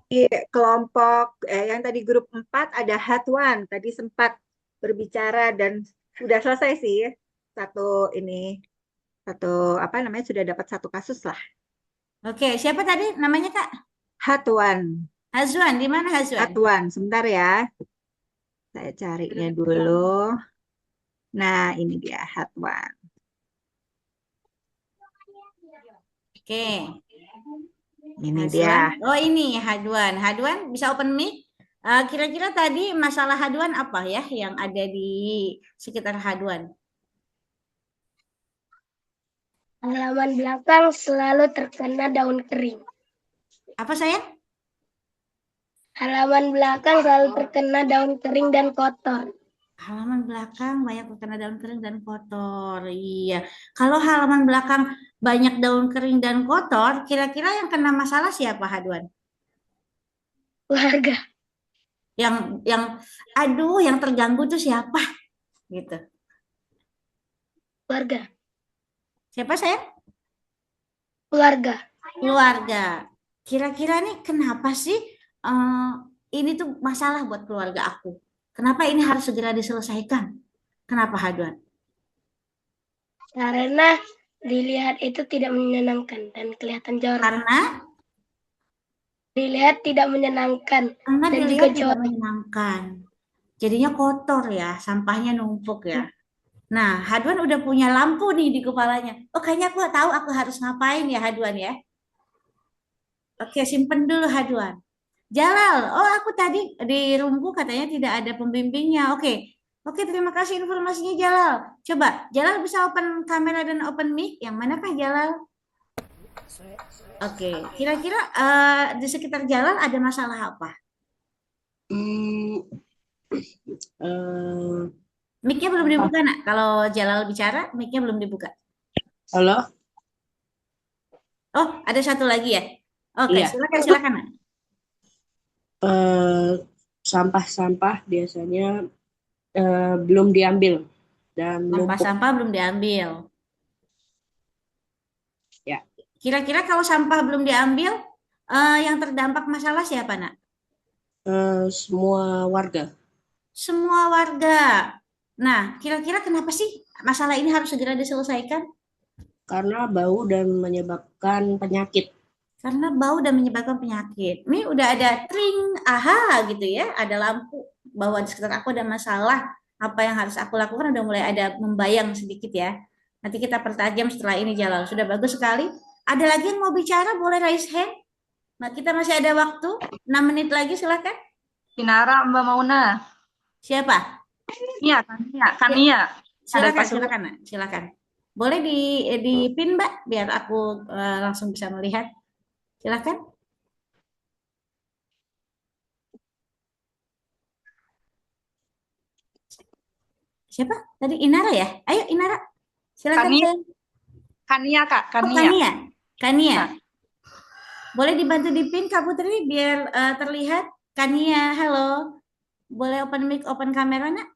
kelompok yang tadi grup 4 ada Hatwan, tadi sempat berbicara dan sudah selesai sih. Satu apa namanya sudah dapat satu kasus lah. Oke, siapa tadi namanya Kak? Hatwan, Hazwan, di mana Hazwan? Hatwan, sebentar ya. Saya carinya dulu. Nah, ini dia Hatwan. Oke, Ini Hazwan. dia. Oh ini Hadwan. Hadwan bisa open mic? Kira-kira tadi masalah Hadwan apa ya yang ada di sekitar Hadwan? Halaman belakang selalu terkena daun kering. Apa saya? Halaman belakang selalu terkena daun kering dan kotor. Halaman belakang banyak terkena daun kering dan kotor. Iya. Kalau halaman belakang banyak daun kering dan kotor, kira-kira yang kena masalah siapa Hadwan? Keluarga. Yang aduh yang terganggu tuh siapa? Gitu. Keluarga. Siapa saya? Keluarga. Keluarga. Kira-kira nih kenapa sih ini tuh masalah buat keluarga aku? Kenapa ini harus segera diselesaikan? Kenapa Hadwan? Karena dilihat itu tidak menyenangkan dan kelihatan jorok. Karena Dilihat tidak menyenangkan karena dan juga dilihat tidak jorok. menyenangkan. Jadinya kotor ya, sampahnya numpuk ya. Nah, Hadwan udah punya lampu nih di kepalanya. Oh, kayaknya aku tahu aku harus ngapain ya Hadwan ya. Oke, simpen dulu Hadwan. Jalal, oh aku tadi di roomku katanya tidak ada pembimbingnya. Oke, oke terima kasih informasinya Jalal. Coba, Jalal bisa open kamera dan open mic. Yang manakah Jalal? Oke, kira-kira di sekitar Jalal ada masalah apa? Mic-nya belum dibuka nak. Kalau Jalal bicara, mic-nya belum dibuka. Halo? Oh, ada satu lagi ya? Oke, Iya. silakan nak. Sampah-sampah biasanya belum diambil dan numpuk. Sampah-sampah belum diambil. Ya. Kira-kira kalau sampah belum diambil, yang terdampak masalah siapa nak? Semua warga. Semua warga. Nah, kira-kira kenapa sih masalah ini harus segera diselesaikan? Karena bau dan menyebabkan penyakit. Karena bau dan menyebabkan penyakit. Ini udah ada tring, aha gitu ya, ada lampu bahwa di sekitar aku ada masalah. Apa yang harus aku lakukan udah mulai ada membayang sedikit ya. Nanti kita pertajam setelah ini Jalal. Sudah bagus sekali. Ada lagi yang mau bicara, boleh raise hand. Nah, kita masih ada waktu, 6 menit lagi silakan. Sinara, Mbak Mauna. Siapa? Iya, Kania. Silakan. Boleh di pin Mbak, biar aku langsung bisa melihat. Silakan. Siapa? Tadi Inara ya? Ayo Inara. Silakan. Kania, Kak. Kania. Boleh dibantu di pin Kak Putri biar terlihat. Kania, halo. Boleh open mic, open kamera nak?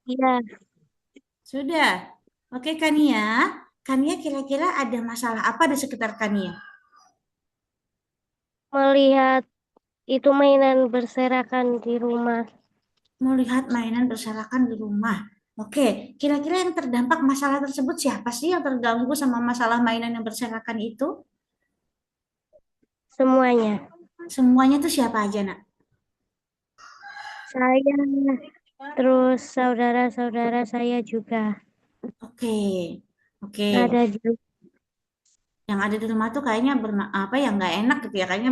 Iya. Sudah. Oke Kania. Kania kira-kira ada masalah apa di sekitar Kania? Melihat itu mainan berserakan di rumah. Melihat mainan berserakan di rumah. Oke, kira-kira yang terdampak masalah tersebut siapa sih yang terganggu sama masalah mainan yang berserakan itu? Semuanya. Semuanya tuh siapa aja, nak? Saya, terus saudara-saudara saya juga. Oke. Ada di Yang ada di rumah tuh kayaknya nggak enak gitu ya, kayaknya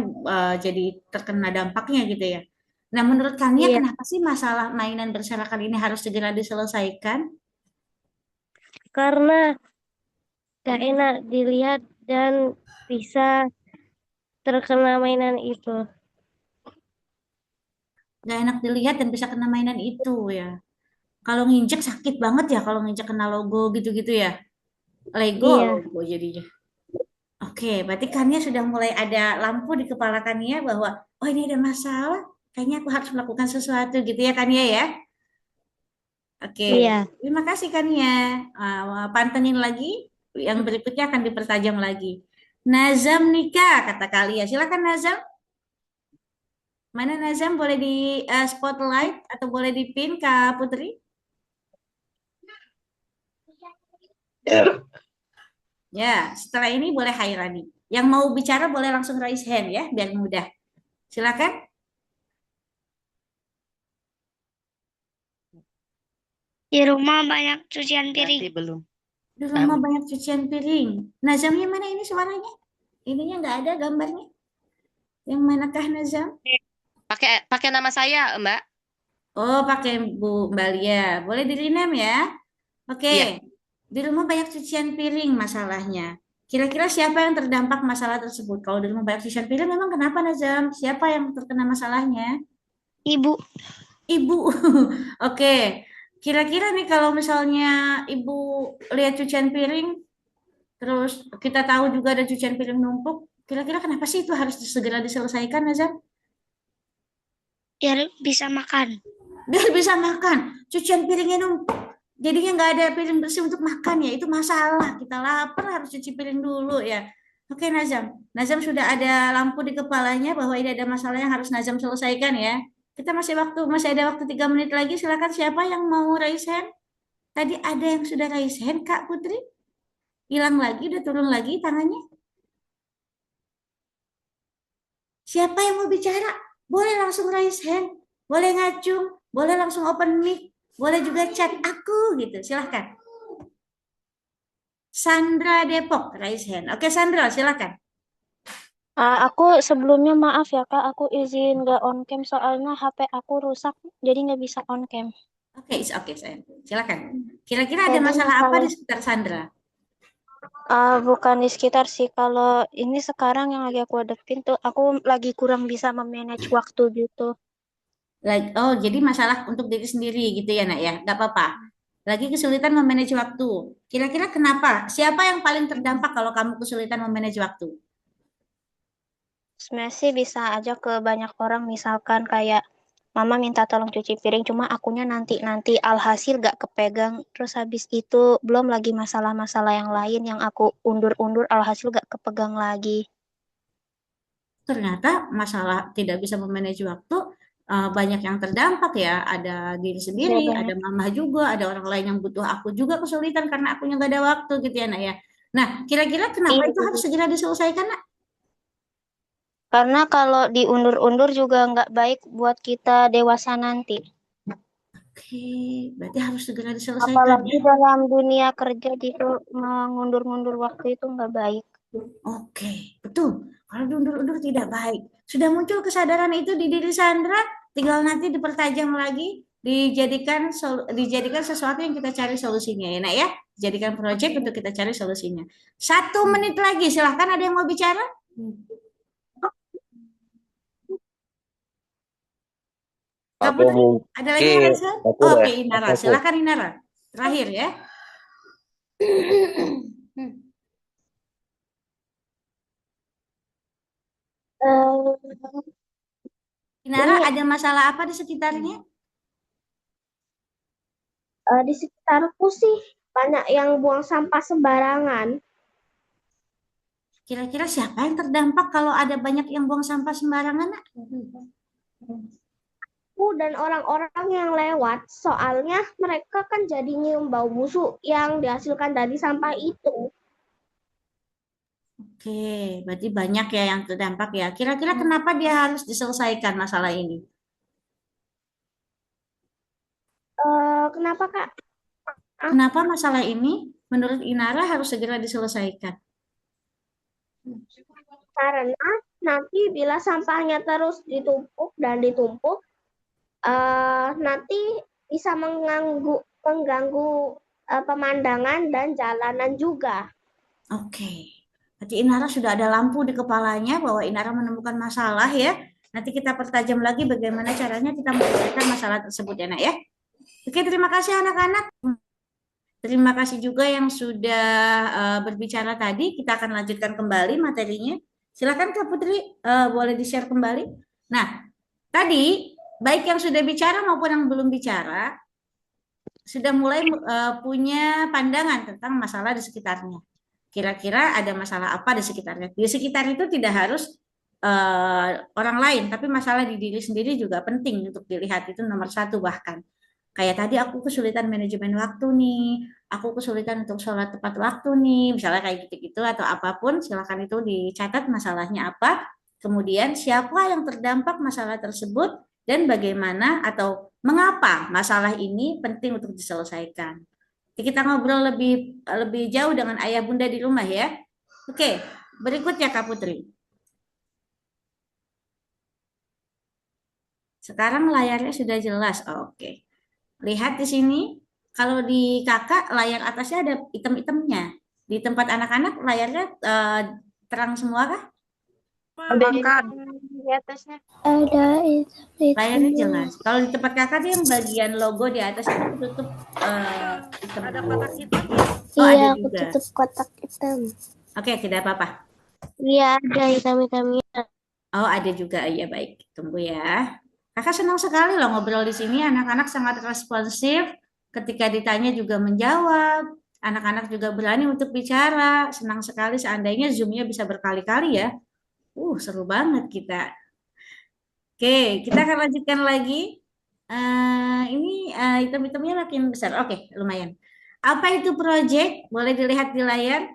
jadi terkena dampaknya gitu ya. Nah, menurut Kania Iya. kenapa sih masalah mainan berserakan ini harus segera diselesaikan? Karena gak enak dilihat dan bisa terkena mainan itu. Nggak enak dilihat dan bisa kena mainan itu ya. Kalau nginjek sakit banget ya kalau nginjek kena logo gitu-gitu ya. Iya, Logo jadinya. Oke, berarti Kania sudah mulai ada lampu di kepala Kania bahwa oh ini ada masalah, kayaknya aku harus melakukan sesuatu gitu ya Kania ya. Oke, iya. terima kasih Kania. Pantengin lagi, yang berikutnya akan dipertajam lagi. Nazam nikah kata Kalia. Silakan Nazam. Mana Nazam boleh di spotlight atau boleh di pin Kak Putri? Ya, setelah ini boleh Hairani. Yang mau bicara boleh langsung raise hand ya, biar mudah. Silakan. Di rumah banyak cucian piring. belum. Di rumah banyak cucian piring. Nazamnya mana ini suaranya? Ininya nggak ada gambarnya. Yang manakah Nazam? Pakai nama saya, Mbak. Oh, pakai Bu Mbak Lia. Boleh di rename ya? Oke. Iya. Di rumah banyak cucian piring masalahnya. Kira-kira siapa yang terdampak masalah tersebut? Kalau di rumah banyak cucian piring, memang kenapa Nazam? Siapa yang terkena masalahnya? Ibu. Ibu. Oke. Kira-kira nih kalau misalnya ibu lihat cucian piring, terus kita tahu juga ada cucian piring numpuk, kira-kira kenapa sih itu harus segera diselesaikan, Nazam? Biar bisa makan. Biar bisa makan. Cucian piringnya numpuk. Jadinya nggak ada piring bersih untuk makan ya. Itu masalah. Kita lapar harus cuci piring dulu ya. Oke Nazam. Nazam sudah ada lampu di kepalanya bahwa ini ada masalah yang harus Nazam selesaikan ya. Kita masih ada waktu 3 menit lagi. Silakan siapa yang mau raise hand? Tadi ada yang sudah raise hand, Kak Putri. Hilang lagi, udah turun lagi tangannya. Siapa yang mau bicara? Boleh langsung raise hand. Boleh ngacung. Boleh langsung open mic. Boleh juga chat aku gitu. Silahkan. Sandra Depok, raise hand. Oke Sandra, silahkan. Aku sebelumnya maaf ya Kak, aku izin nggak on cam soalnya HP aku rusak, jadi nggak bisa on cam. Oke, oke saya. Silakan. Kira-kira ada Jadi masalah apa kalau di sekitar Sandra? bukan di sekitar sih, kalau ini sekarang yang lagi aku hadapin tuh, aku lagi kurang bisa memanage waktu gitu. Oh, jadi masalah untuk diri sendiri gitu ya, Nak ya? Gak apa-apa. Lagi kesulitan memanage waktu. Kira-kira kenapa? Siapa yang paling terdampak kalau kamu kesulitan memanage waktu? Sebenarnya sih bisa aja ke banyak orang, misalkan kayak Mama minta tolong cuci piring, cuma akunya nanti alhasil gak kepegang. Terus habis itu belum lagi masalah-masalah yang lain yang aku undur-undur, alhasil gak kepegang lagi. Ternyata masalah tidak bisa memanage waktu banyak yang terdampak ya. Ada diri Iya sendiri, ada banyak. mama juga, ada orang lain yang butuh aku juga kesulitan karena akunya gak ada waktu gitu ya, Nak ya. Nah, kira-kira kenapa Iya, itu harus segera diselesaikan, Nak? karena kalau diundur-undur juga nggak baik buat kita dewasa nanti. Oke, berarti harus segera diselesaikan Apalagi ya. dalam dunia kerja gitu, mengundur-undur waktu itu nggak baik. Oke, betul. Kalau diundur-undur tidak baik. Sudah muncul kesadaran itu di diri Sandra, tinggal nanti dipertajam lagi, dijadikan sesuatu yang kita cari solusinya ya, Nak ya. Jadikan proyek untuk kita cari solusinya. 1 menit lagi, silahkan ada yang mau bicara? Kak Aku Putri, ada lagi yang mungkin rasa? aku Oke, deh. Inara, Aku. silahkan Inara. Terakhir ya. Inara, ada masalah apa di sekitarnya? Di sekitarku sih banyak yang buang sampah sembarangan. Kira-kira siapa yang terdampak kalau ada banyak yang buang sampah sembarangan, Nak? Aku dan orang-orang yang lewat, soalnya mereka kan jadi nyium bau busuk yang dihasilkan dari sampah itu. Oke, berarti banyak ya yang terdampak ya. Kira-kira kenapa dia harus diselesaikan masalah ini? Kenapa Kak? Kenapa masalah ini menurut Inara harus segera diselesaikan? Karena nanti bila sampahnya terus ditumpuk dan ditumpuk, nanti bisa mengganggu pemandangan dan jalanan juga. Oke, Hati Inara sudah ada lampu di kepalanya bahwa Inara menemukan masalah ya. Nanti kita pertajam lagi bagaimana caranya kita menyelesaikan masalah tersebut ya nak ya. Oke, terima kasih anak-anak. Terima kasih juga yang sudah berbicara tadi. Kita akan lanjutkan kembali materinya. Silakan Kak Putri, boleh di-share kembali. Nah, tadi baik yang sudah bicara maupun yang belum bicara sudah mulai punya pandangan tentang masalah di sekitarnya. Kira-kira ada masalah apa di sekitarnya? Di sekitar itu tidak harus orang lain, tapi masalah di diri sendiri juga penting untuk dilihat. Itu nomor satu bahkan. Kayak tadi aku kesulitan manajemen waktu nih, aku kesulitan untuk sholat tepat waktu nih, misalnya kayak gitu-gitu atau apapun, silakan itu dicatat masalahnya apa, kemudian siapa yang terdampak masalah tersebut, dan bagaimana atau mengapa masalah ini penting untuk diselesaikan. Kita ngobrol lebih jauh dengan ayah bunda di rumah ya. Oke, berikutnya Kak Putri. Sekarang layarnya sudah jelas. Oke. Lihat di sini, kalau di kakak layar atasnya ada hitam-hitamnya. Di tempat anak-anak layarnya terang semua kah? Ada di atasnya. Ada hitam-hitam. Layarnya jelas. Kalau di tempat kakak tuh yang bagian logo di atas itu tutup hitam. Ada kotak hitam ya? Oh, Iya, ada aku juga. tutup kotak hitam. Oke, tidak apa-apa. Iya, ada hitam-hitamnya. Oh, ada juga. Iya, baik. Tunggu ya. Kakak senang sekali loh ngobrol di sini. Anak-anak sangat responsif. Ketika ditanya juga menjawab. Anak-anak juga berani untuk bicara. Senang sekali seandainya Zoom-nya bisa berkali-kali ya. Seru banget kita. Oke, kita akan lanjutkan lagi. Ini hitam-hitamnya makin besar. Oke, lumayan. Apa itu project? Boleh dilihat di layar.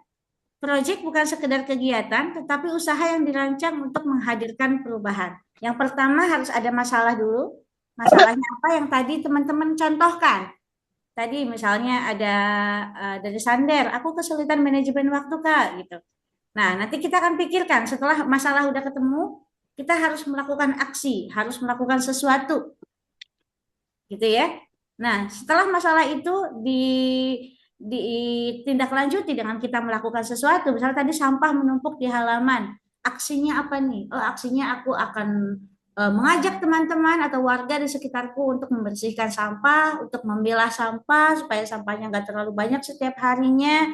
Project bukan sekedar kegiatan, tetapi usaha yang dirancang untuk menghadirkan perubahan. Yang pertama harus ada masalah dulu. Masalahnya apa yang tadi teman-teman contohkan? Tadi misalnya ada dari Sander, aku kesulitan manajemen waktu Kak, gitu. Nah, nanti kita akan pikirkan setelah masalah udah ketemu, kita harus melakukan aksi, harus melakukan sesuatu. Gitu ya. Nah, setelah masalah itu ditindaklanjuti dengan kita melakukan sesuatu. Misalnya tadi sampah menumpuk di halaman. Aksinya apa nih? Oh, aksinya aku akan mengajak teman-teman atau warga di sekitarku untuk membersihkan sampah, untuk memilah sampah supaya sampahnya nggak terlalu banyak setiap harinya.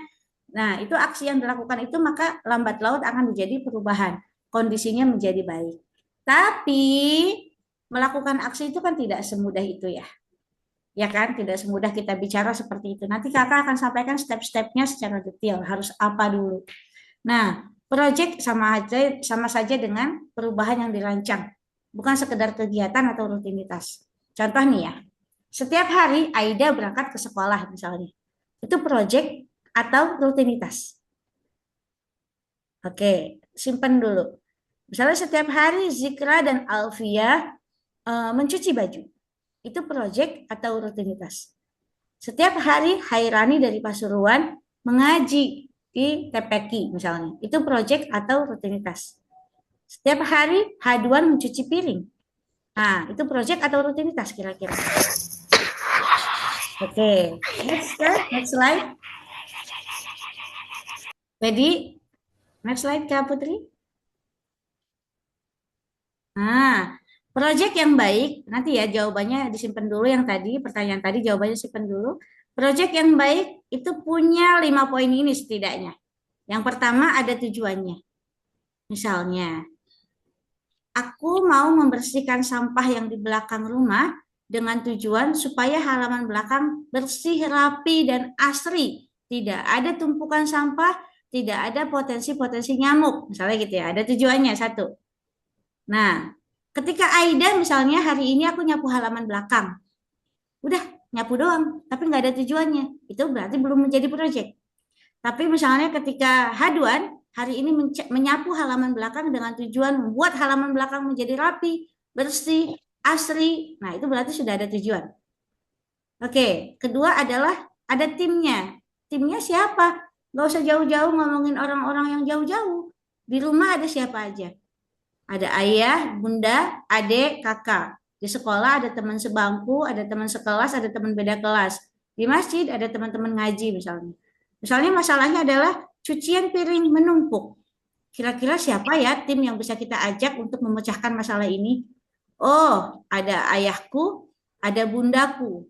Nah, itu aksi yang dilakukan itu maka lambat laun akan menjadi perubahan. Kondisinya menjadi baik. Tapi melakukan aksi itu kan tidak semudah itu ya. Ya kan, tidak semudah kita bicara seperti itu. Nanti kakak akan sampaikan step-stepnya secara detail, harus apa dulu. Nah, project sama saja dengan perubahan yang dirancang, bukan sekedar kegiatan atau rutinitas. Contoh nih ya, setiap hari Aida berangkat ke sekolah misalnya, itu project atau rutinitas. Oke, simpan dulu. Misalnya setiap hari Zikra dan Alfia mencuci baju. Itu proyek atau rutinitas. Setiap hari Hairani dari Pasuruan mengaji di TPQ misalnya. Itu proyek atau rutinitas. Setiap hari Haduan mencuci piring. Nah, itu proyek atau rutinitas kira-kira. Oke, next slide. Ready? Next slide Kak Putri. Nah, proyek yang baik, nanti ya jawabannya disimpan dulu yang tadi, pertanyaan tadi jawabannya simpan dulu. Proyek yang baik itu punya 5 poin ini setidaknya. Yang pertama ada tujuannya. Misalnya, aku mau membersihkan sampah yang di belakang rumah dengan tujuan supaya halaman belakang bersih, rapi, dan asri. Tidak ada tumpukan sampah, tidak ada potensi-potensi nyamuk. Misalnya gitu ya, ada tujuannya satu. Nah, ketika Aida misalnya hari ini aku nyapu halaman belakang. Udah, nyapu doang, tapi nggak ada tujuannya. Itu berarti belum menjadi proyek. Tapi misalnya ketika Haduan hari ini menyapu halaman belakang dengan tujuan membuat halaman belakang menjadi rapi, bersih, asri. Nah, itu berarti sudah ada tujuan. Oke, kedua adalah ada timnya. Timnya siapa? Nggak usah jauh-jauh ngomongin orang-orang yang jauh-jauh. Di rumah ada siapa aja? Ada ayah, bunda, adik, kakak. Di sekolah ada teman sebangku, ada teman sekelas, ada teman beda kelas. Di masjid ada teman-teman ngaji misalnya. Misalnya masalahnya adalah cucian piring menumpuk. kira-kira siapa ya tim yang bisa kita ajak untuk memecahkan masalah ini? Oh, ada ayahku, ada bundaku.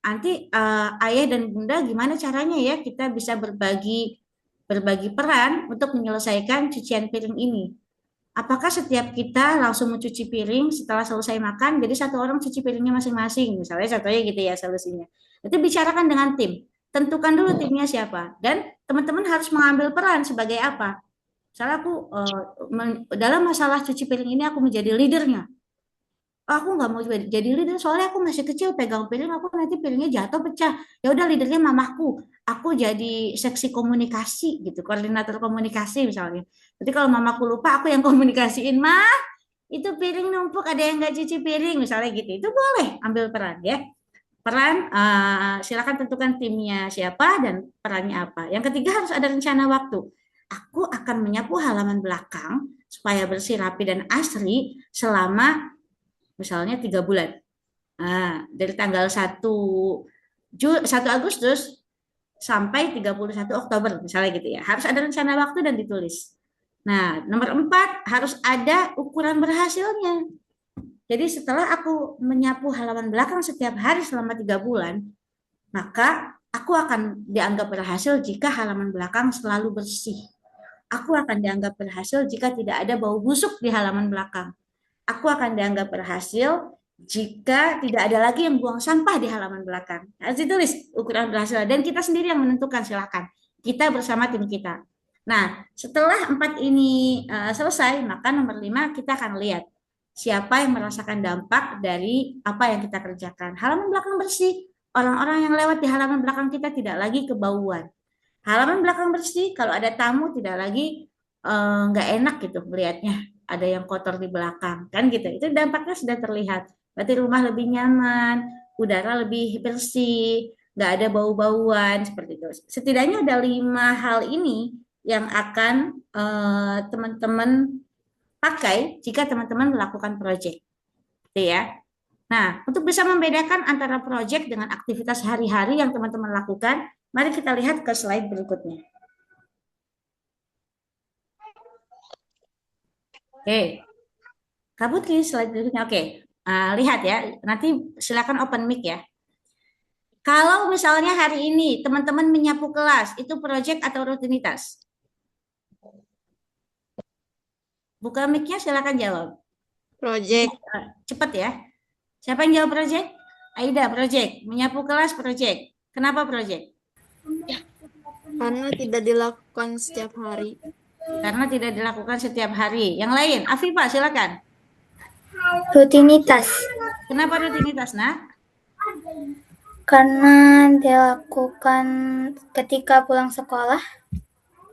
Nanti ayah dan bunda gimana caranya ya kita bisa berbagi peran untuk menyelesaikan cucian piring ini. Apakah setiap kita langsung mencuci piring setelah selesai makan, jadi satu orang cuci piringnya masing-masing, misalnya contohnya gitu ya solusinya. Itu bicarakan dengan tim, tentukan dulu timnya siapa, dan teman-teman harus mengambil peran sebagai apa. Misalnya aku dalam masalah cuci piring ini aku menjadi leadernya. Aku nggak mau jadi leader soalnya aku masih kecil pegang piring aku nanti piringnya jatuh pecah. Ya udah leadernya mamaku. Aku jadi seksi komunikasi gitu, koordinator komunikasi misalnya. Jadi kalau mamaku lupa aku yang komunikasiin, "Mah, itu piring numpuk ada yang nggak cuci piring," misalnya gitu. Itu boleh ambil peran ya. Peran silakan tentukan timnya siapa dan perannya apa. Yang ketiga harus ada rencana waktu. Aku akan menyapu halaman belakang supaya bersih, rapi dan asri selama misalnya 3 bulan. Nah, dari tanggal 1 Agustus sampai 31 Oktober, misalnya gitu ya. Harus ada rencana waktu dan ditulis. Nah, nomor 4, harus ada ukuran berhasilnya. Jadi setelah aku menyapu halaman belakang setiap hari selama 3 bulan, maka aku akan dianggap berhasil jika halaman belakang selalu bersih. Aku akan dianggap berhasil jika tidak ada bau busuk di halaman belakang. Aku akan dianggap berhasil jika tidak ada lagi yang buang sampah di halaman belakang. Harus ditulis ukuran berhasil dan kita sendiri yang menentukan, silakan. Kita bersama tim kita. Nah, setelah 4 ini selesai, maka nomor 5 kita akan lihat siapa yang merasakan dampak dari apa yang kita kerjakan. Halaman belakang bersih, orang-orang yang lewat di halaman belakang kita tidak lagi kebauan. Halaman belakang bersih, kalau ada tamu tidak lagi nggak enak gitu melihatnya, ada yang kotor di belakang kan gitu, itu dampaknya sudah terlihat. Berarti rumah lebih nyaman, udara lebih bersih, nggak ada bau-bauan seperti itu. Setidaknya ada 5 hal ini yang akan teman-teman pakai jika teman-teman melakukan proyek, gitu ya. Nah, untuk bisa membedakan antara proyek dengan aktivitas hari-hari yang teman-teman lakukan, mari kita lihat ke slide berikutnya. Oke, kabut ke slide berikutnya. Oke, lihat ya. Nanti silakan open mic ya. Kalau misalnya hari ini teman-teman menyapu kelas, itu proyek atau rutinitas? Buka mic-nya, silakan jawab. Project. Cepat ya. Siapa yang jawab proyek? Aida, proyek. Menyapu kelas, proyek. Kenapa proyek? Karena tidak dilakukan setiap hari. Karena tidak dilakukan setiap hari. Yang lain, Afifah, silakan. Rutinitas. Kenapa rutinitas, nak? Karena dilakukan ketika pulang sekolah.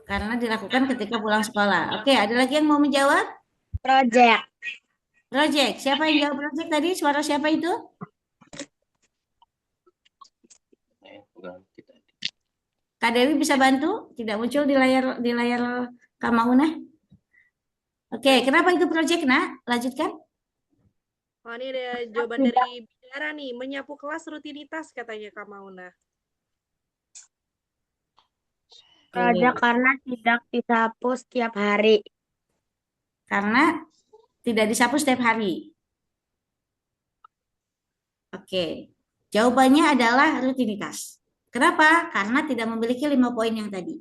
Karena dilakukan ketika pulang sekolah. Oke, ada lagi yang mau menjawab? Project. Project. Siapa yang jawab project tadi? Suara siapa itu? Kak Dewi bisa bantu? Tidak muncul di layar Kak Mauna. Oke, kenapa itu project, nak? Lanjutkan. Oh, ini ada jawaban dari bicara nih. Menyapu kelas rutinitas katanya Kak Mauna. Project karena tidak disapu setiap hari. Karena tidak disapu setiap hari. Oke, jawabannya adalah rutinitas. Kenapa? Karena tidak memiliki 5 poin yang tadi.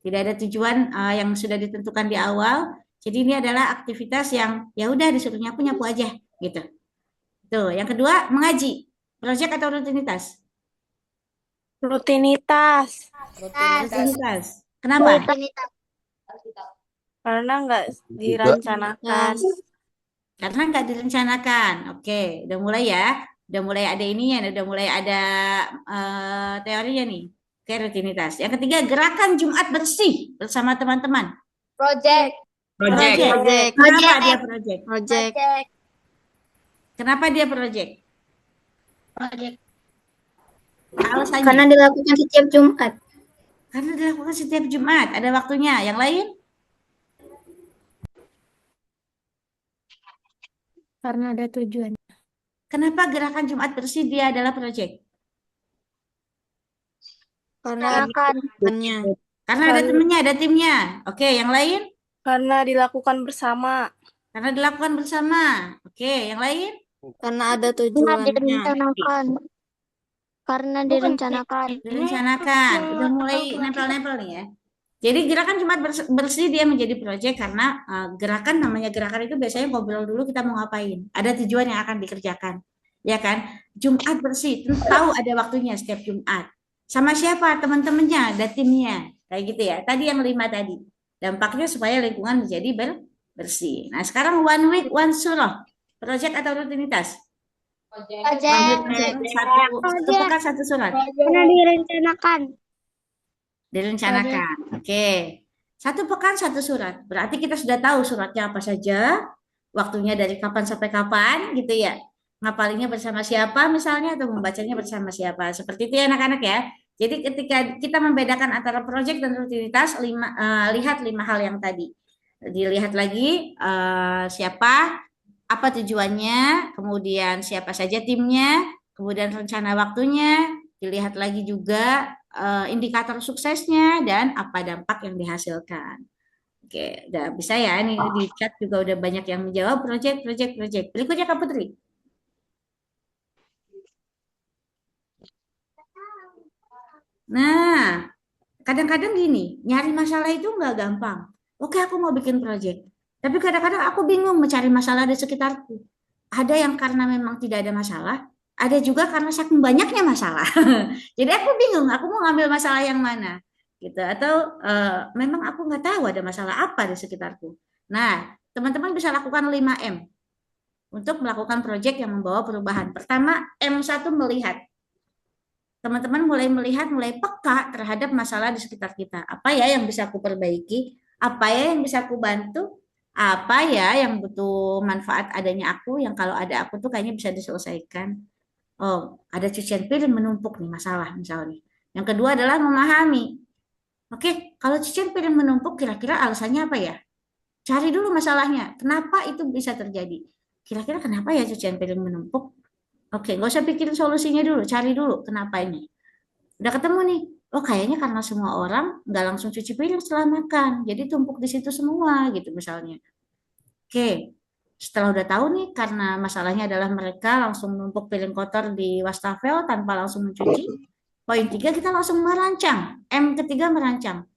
Tidak ada tujuan yang sudah ditentukan di awal. Jadi ini adalah aktivitas yang ya udah disuruh nyapu aja gitu. Tuh, yang kedua mengaji. Proyek atau rutinitas? Rutinitas. Rutinitas. Kenapa? Karena nggak direncanakan. Karena nggak direncanakan. Oke, udah mulai ya. Udah mulai ada ininya, udah mulai ada teorinya nih. Oke, rutinitas. Yang ketiga, gerakan Jumat bersih bersama teman-teman. Project. Project. Kenapa dia project? Project. Kenapa dia project? Project. Alasannya? Karena dilakukan setiap Jumat. Karena dilakukan setiap Jumat. Ada waktunya. Yang lain? Karena ada tujuan. Kenapa gerakan Jumat bersih dia adalah project? Karena ada temannya. Karena ada temennya, ada timnya. Oke, yang lain? Karena dilakukan bersama. Karena dilakukan bersama. Oke, yang lain? Karena ada Karena tujuannya. direncanakan. Karena Bukan direncanakan. direncanakan. Udah mulai nempel-nempel nih ya. Jadi gerakan Jumat bersih dia menjadi proyek karena gerakan namanya gerakan itu biasanya ngobrol dulu kita mau ngapain. Ada tujuan yang akan dikerjakan. Ya kan? Jumat bersih, tentu tahu ada waktunya setiap Jumat. Sama siapa? Teman-temannya, ada timnya. Kayak gitu ya. Tadi yang 5 tadi. Dampaknya supaya lingkungan menjadi bersih. Nah, sekarang one week, one surah. Proyek atau rutinitas? One week, satu pekan, satu surat. Karena direncanakan. Direncanakan. Oke. Satu pekan, satu surat. Berarti kita sudah tahu suratnya apa saja, waktunya dari kapan sampai kapan, gitu ya. Ngapalinya bersama siapa misalnya, atau membacanya bersama siapa. Seperti itu ya anak-anak ya. Jadi ketika kita membedakan antara proyek dan rutinitas, lihat 5 hal yang tadi. Dilihat lagi siapa, apa tujuannya, kemudian siapa saja timnya, kemudian rencana waktunya, dilihat lagi juga indikator suksesnya dan apa dampak yang dihasilkan. Oke, udah bisa ya. Ini di chat juga udah banyak yang menjawab proyek. Berikutnya Kak Putri. Nah, kadang-kadang gini, nyari masalah itu nggak gampang. Oke, aku mau bikin proyek. Tapi kadang-kadang aku bingung mencari masalah di sekitarku. Ada yang karena memang tidak ada masalah, ada juga karena saking banyaknya masalah. Jadi aku bingung, aku mau ngambil masalah yang mana, gitu. Atau memang aku nggak tahu ada masalah apa di sekitarku. Nah, teman-teman bisa lakukan 5M untuk melakukan proyek yang membawa perubahan. Pertama, M1 melihat. Teman-teman mulai melihat, mulai peka terhadap masalah di sekitar kita. Apa ya yang bisa aku perbaiki? Apa ya yang bisa aku bantu? Apa ya yang butuh manfaat adanya aku, yang kalau ada aku tuh kayaknya bisa diselesaikan. Oh, ada cucian piring menumpuk nih masalah misalnya. Yang kedua adalah memahami. Oke, kalau cucian piring menumpuk kira-kira alasannya apa ya? Cari dulu masalahnya. Kenapa itu bisa terjadi? Kira-kira kenapa ya cucian piring menumpuk? Oke, nggak usah pikirin solusinya dulu, cari dulu kenapa ini. Udah ketemu nih, oh kayaknya karena semua orang nggak langsung cuci piring setelah makan, jadi tumpuk di situ semua gitu misalnya. Oke, setelah udah tahu nih karena masalahnya adalah mereka langsung numpuk piring kotor di wastafel tanpa langsung mencuci. Poin 3 kita langsung merancang. M ketiga merancang.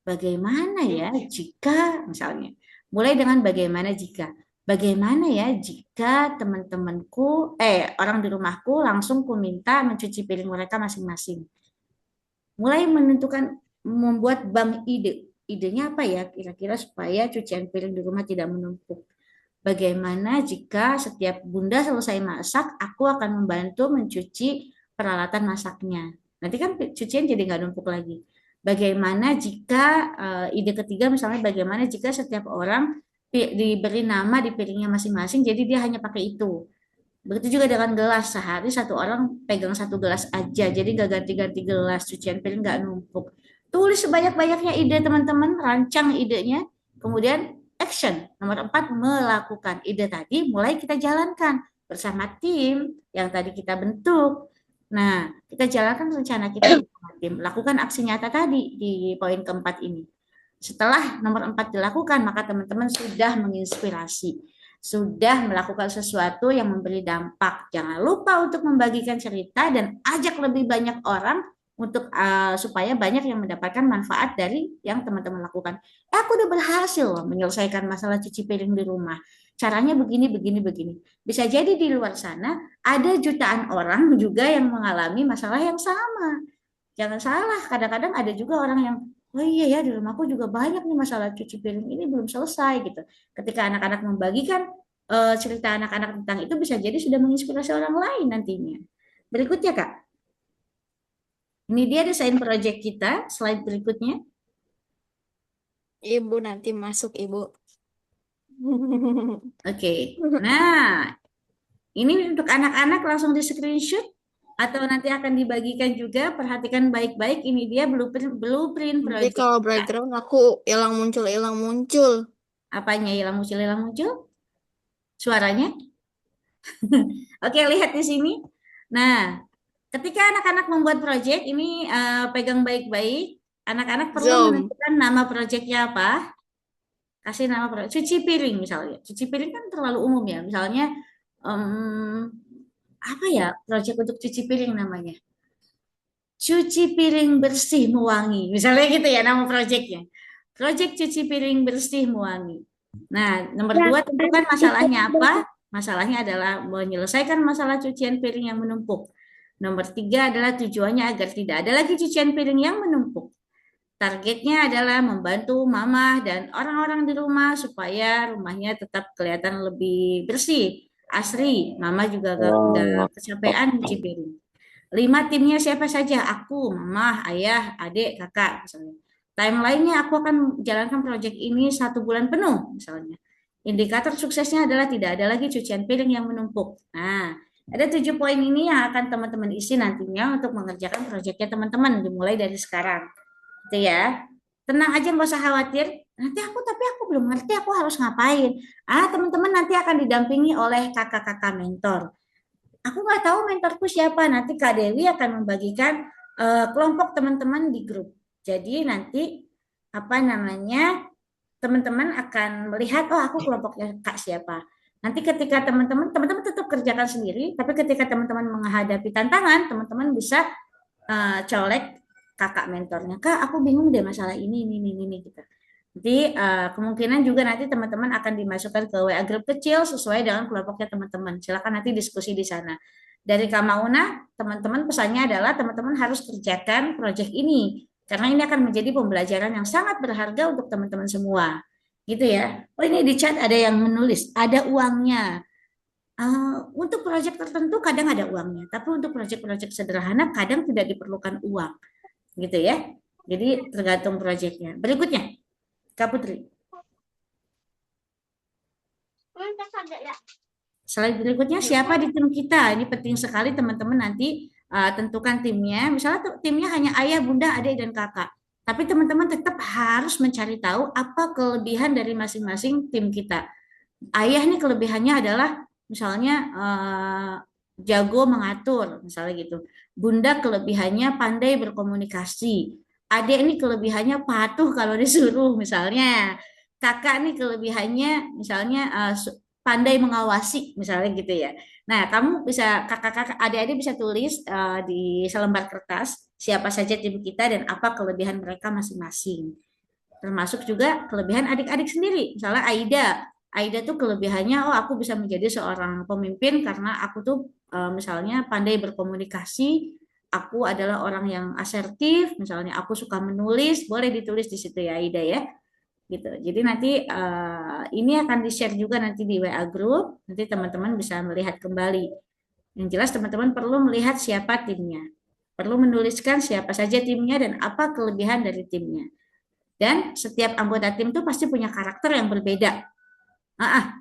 Bagaimana ya jika misalnya, mulai dengan bagaimana jika. Bagaimana ya jika teman-temanku, orang di rumahku langsung ku minta mencuci piring mereka masing-masing. Mulai menentukan, membuat bank ide. Idenya apa ya kira-kira supaya cucian piring di rumah tidak menumpuk. Bagaimana jika setiap bunda selesai masak, aku akan membantu mencuci peralatan masaknya. Nanti kan cucian jadi nggak numpuk lagi. Bagaimana jika ide ketiga misalnya bagaimana jika setiap orang diberi nama di piringnya masing-masing, jadi dia hanya pakai itu. Begitu juga dengan gelas, sehari satu orang pegang satu gelas aja, jadi nggak ganti-ganti gelas, cucian piring nggak numpuk. Tulis sebanyak-banyaknya ide teman-teman, rancang idenya, kemudian action. Nomor 4, melakukan. Ide tadi mulai kita jalankan bersama tim yang tadi kita bentuk. Nah, kita jalankan rencana kita bersama tim, lakukan aksi nyata tadi di poin keempat ini. Setelah nomor 4 dilakukan, maka teman-teman sudah menginspirasi, sudah melakukan sesuatu yang memberi dampak. Jangan lupa untuk membagikan cerita dan ajak lebih banyak orang untuk supaya banyak yang mendapatkan manfaat dari yang teman-teman lakukan. Aku udah berhasil loh menyelesaikan masalah cuci piring di rumah. Caranya begini, begini, begini. Bisa jadi di luar sana ada jutaan orang juga yang mengalami masalah yang sama. Jangan salah, kadang-kadang ada juga orang yang oh iya ya di rumahku juga banyak nih masalah cuci piring ini belum selesai gitu. Ketika anak-anak membagikan cerita anak-anak tentang itu bisa jadi sudah menginspirasi orang lain nantinya. Berikutnya Kak. Ini dia desain proyek kita, slide berikutnya. Ibu nanti masuk, Ibu. Oke. Nah, ini untuk anak-anak langsung di screenshot atau nanti akan dibagikan juga. Perhatikan baik-baik, ini dia blueprint Jadi proyek. kalau background aku hilang muncul. Apanya hilang muncul? Suaranya? Oke, lihat di sini. Nah, ketika anak-anak membuat proyek ini pegang baik-baik. Anak-anak perlu menentukan nama proyeknya apa? Kasih nama cuci piring misalnya. Cuci piring kan terlalu umum ya. Misalnya apa ya proyek untuk cuci piring namanya? Cuci piring bersih mewangi. Misalnya gitu ya nama proyeknya. Proyek cuci piring bersih mewangi. Nah, nomor 2 tentukan masalahnya apa? Masalahnya adalah menyelesaikan masalah cucian piring yang menumpuk. Nomor 3 adalah tujuannya agar tidak ada lagi cucian piring yang menumpuk. Targetnya adalah membantu mama dan orang-orang di rumah supaya rumahnya tetap kelihatan lebih bersih, asri. Mama juga nggak kecapean cuci piring. 5 timnya siapa saja? Aku, mama, ayah, adik, kakak misalnya. Timeline-nya aku akan jalankan proyek ini 1 bulan penuh misalnya. Indikator suksesnya adalah tidak ada lagi cucian piring yang menumpuk. Nah, ada 7 poin ini yang akan teman-teman isi nantinya untuk mengerjakan proyeknya teman-teman dimulai dari sekarang. Gitu ya. Tenang aja, nggak usah khawatir. Tapi aku belum ngerti aku harus ngapain. Teman-teman nanti akan didampingi oleh kakak-kakak mentor. Aku nggak tahu mentorku siapa. Nanti Kak Dewi akan membagikan kelompok teman-teman di grup. Jadi nanti teman-teman akan melihat, oh aku kelompoknya Kak siapa. Nanti ketika teman-teman tetap kerjakan sendiri, tapi ketika teman-teman menghadapi tantangan, teman-teman bisa colek kakak mentornya. Kak, aku bingung deh masalah ini gitu. Jadi kemungkinan juga nanti teman-teman akan dimasukkan ke WA grup kecil sesuai dengan kelompoknya teman-teman. Silakan nanti diskusi di sana. Dari Kak Mauna, teman-teman pesannya adalah teman-teman harus kerjakan proyek ini. Karena ini akan menjadi pembelajaran yang sangat berharga untuk teman-teman semua. Gitu ya. Oh ini di chat ada yang menulis, ada uangnya. Untuk proyek tertentu kadang ada uangnya. Tapi untuk proyek-proyek sederhana kadang tidak diperlukan uang. Gitu ya. Jadi tergantung proyeknya. Berikutnya. Kak Putri. Slide berikutnya, siapa di tim kita? Ini penting sekali teman-teman nanti tentukan timnya. Misalnya timnya hanya ayah, bunda, adik, dan kakak. Tapi teman-teman tetap harus mencari tahu apa kelebihan dari masing-masing tim kita. Ayah nih kelebihannya adalah misalnya jago mengatur, misalnya gitu. Bunda kelebihannya pandai berkomunikasi. Adik ini kelebihannya patuh kalau disuruh misalnya. Kakak nih kelebihannya misalnya pandai mengawasi misalnya gitu ya. Nah, kamu bisa kakak-kakak adik-adik bisa tulis di selembar kertas siapa saja tim kita dan apa kelebihan mereka masing-masing. Termasuk juga kelebihan adik-adik sendiri. Misalnya Aida tuh kelebihannya aku bisa menjadi seorang pemimpin karena aku tuh misalnya pandai berkomunikasi. Aku adalah orang yang asertif, misalnya aku suka menulis, boleh ditulis di situ ya Aida ya. Gitu. Jadi nanti ini akan di-share juga nanti di WA group, nanti teman-teman bisa melihat kembali. Yang jelas teman-teman perlu melihat siapa timnya. Perlu menuliskan siapa saja timnya dan apa kelebihan dari timnya. Dan setiap anggota tim itu pasti punya karakter yang berbeda.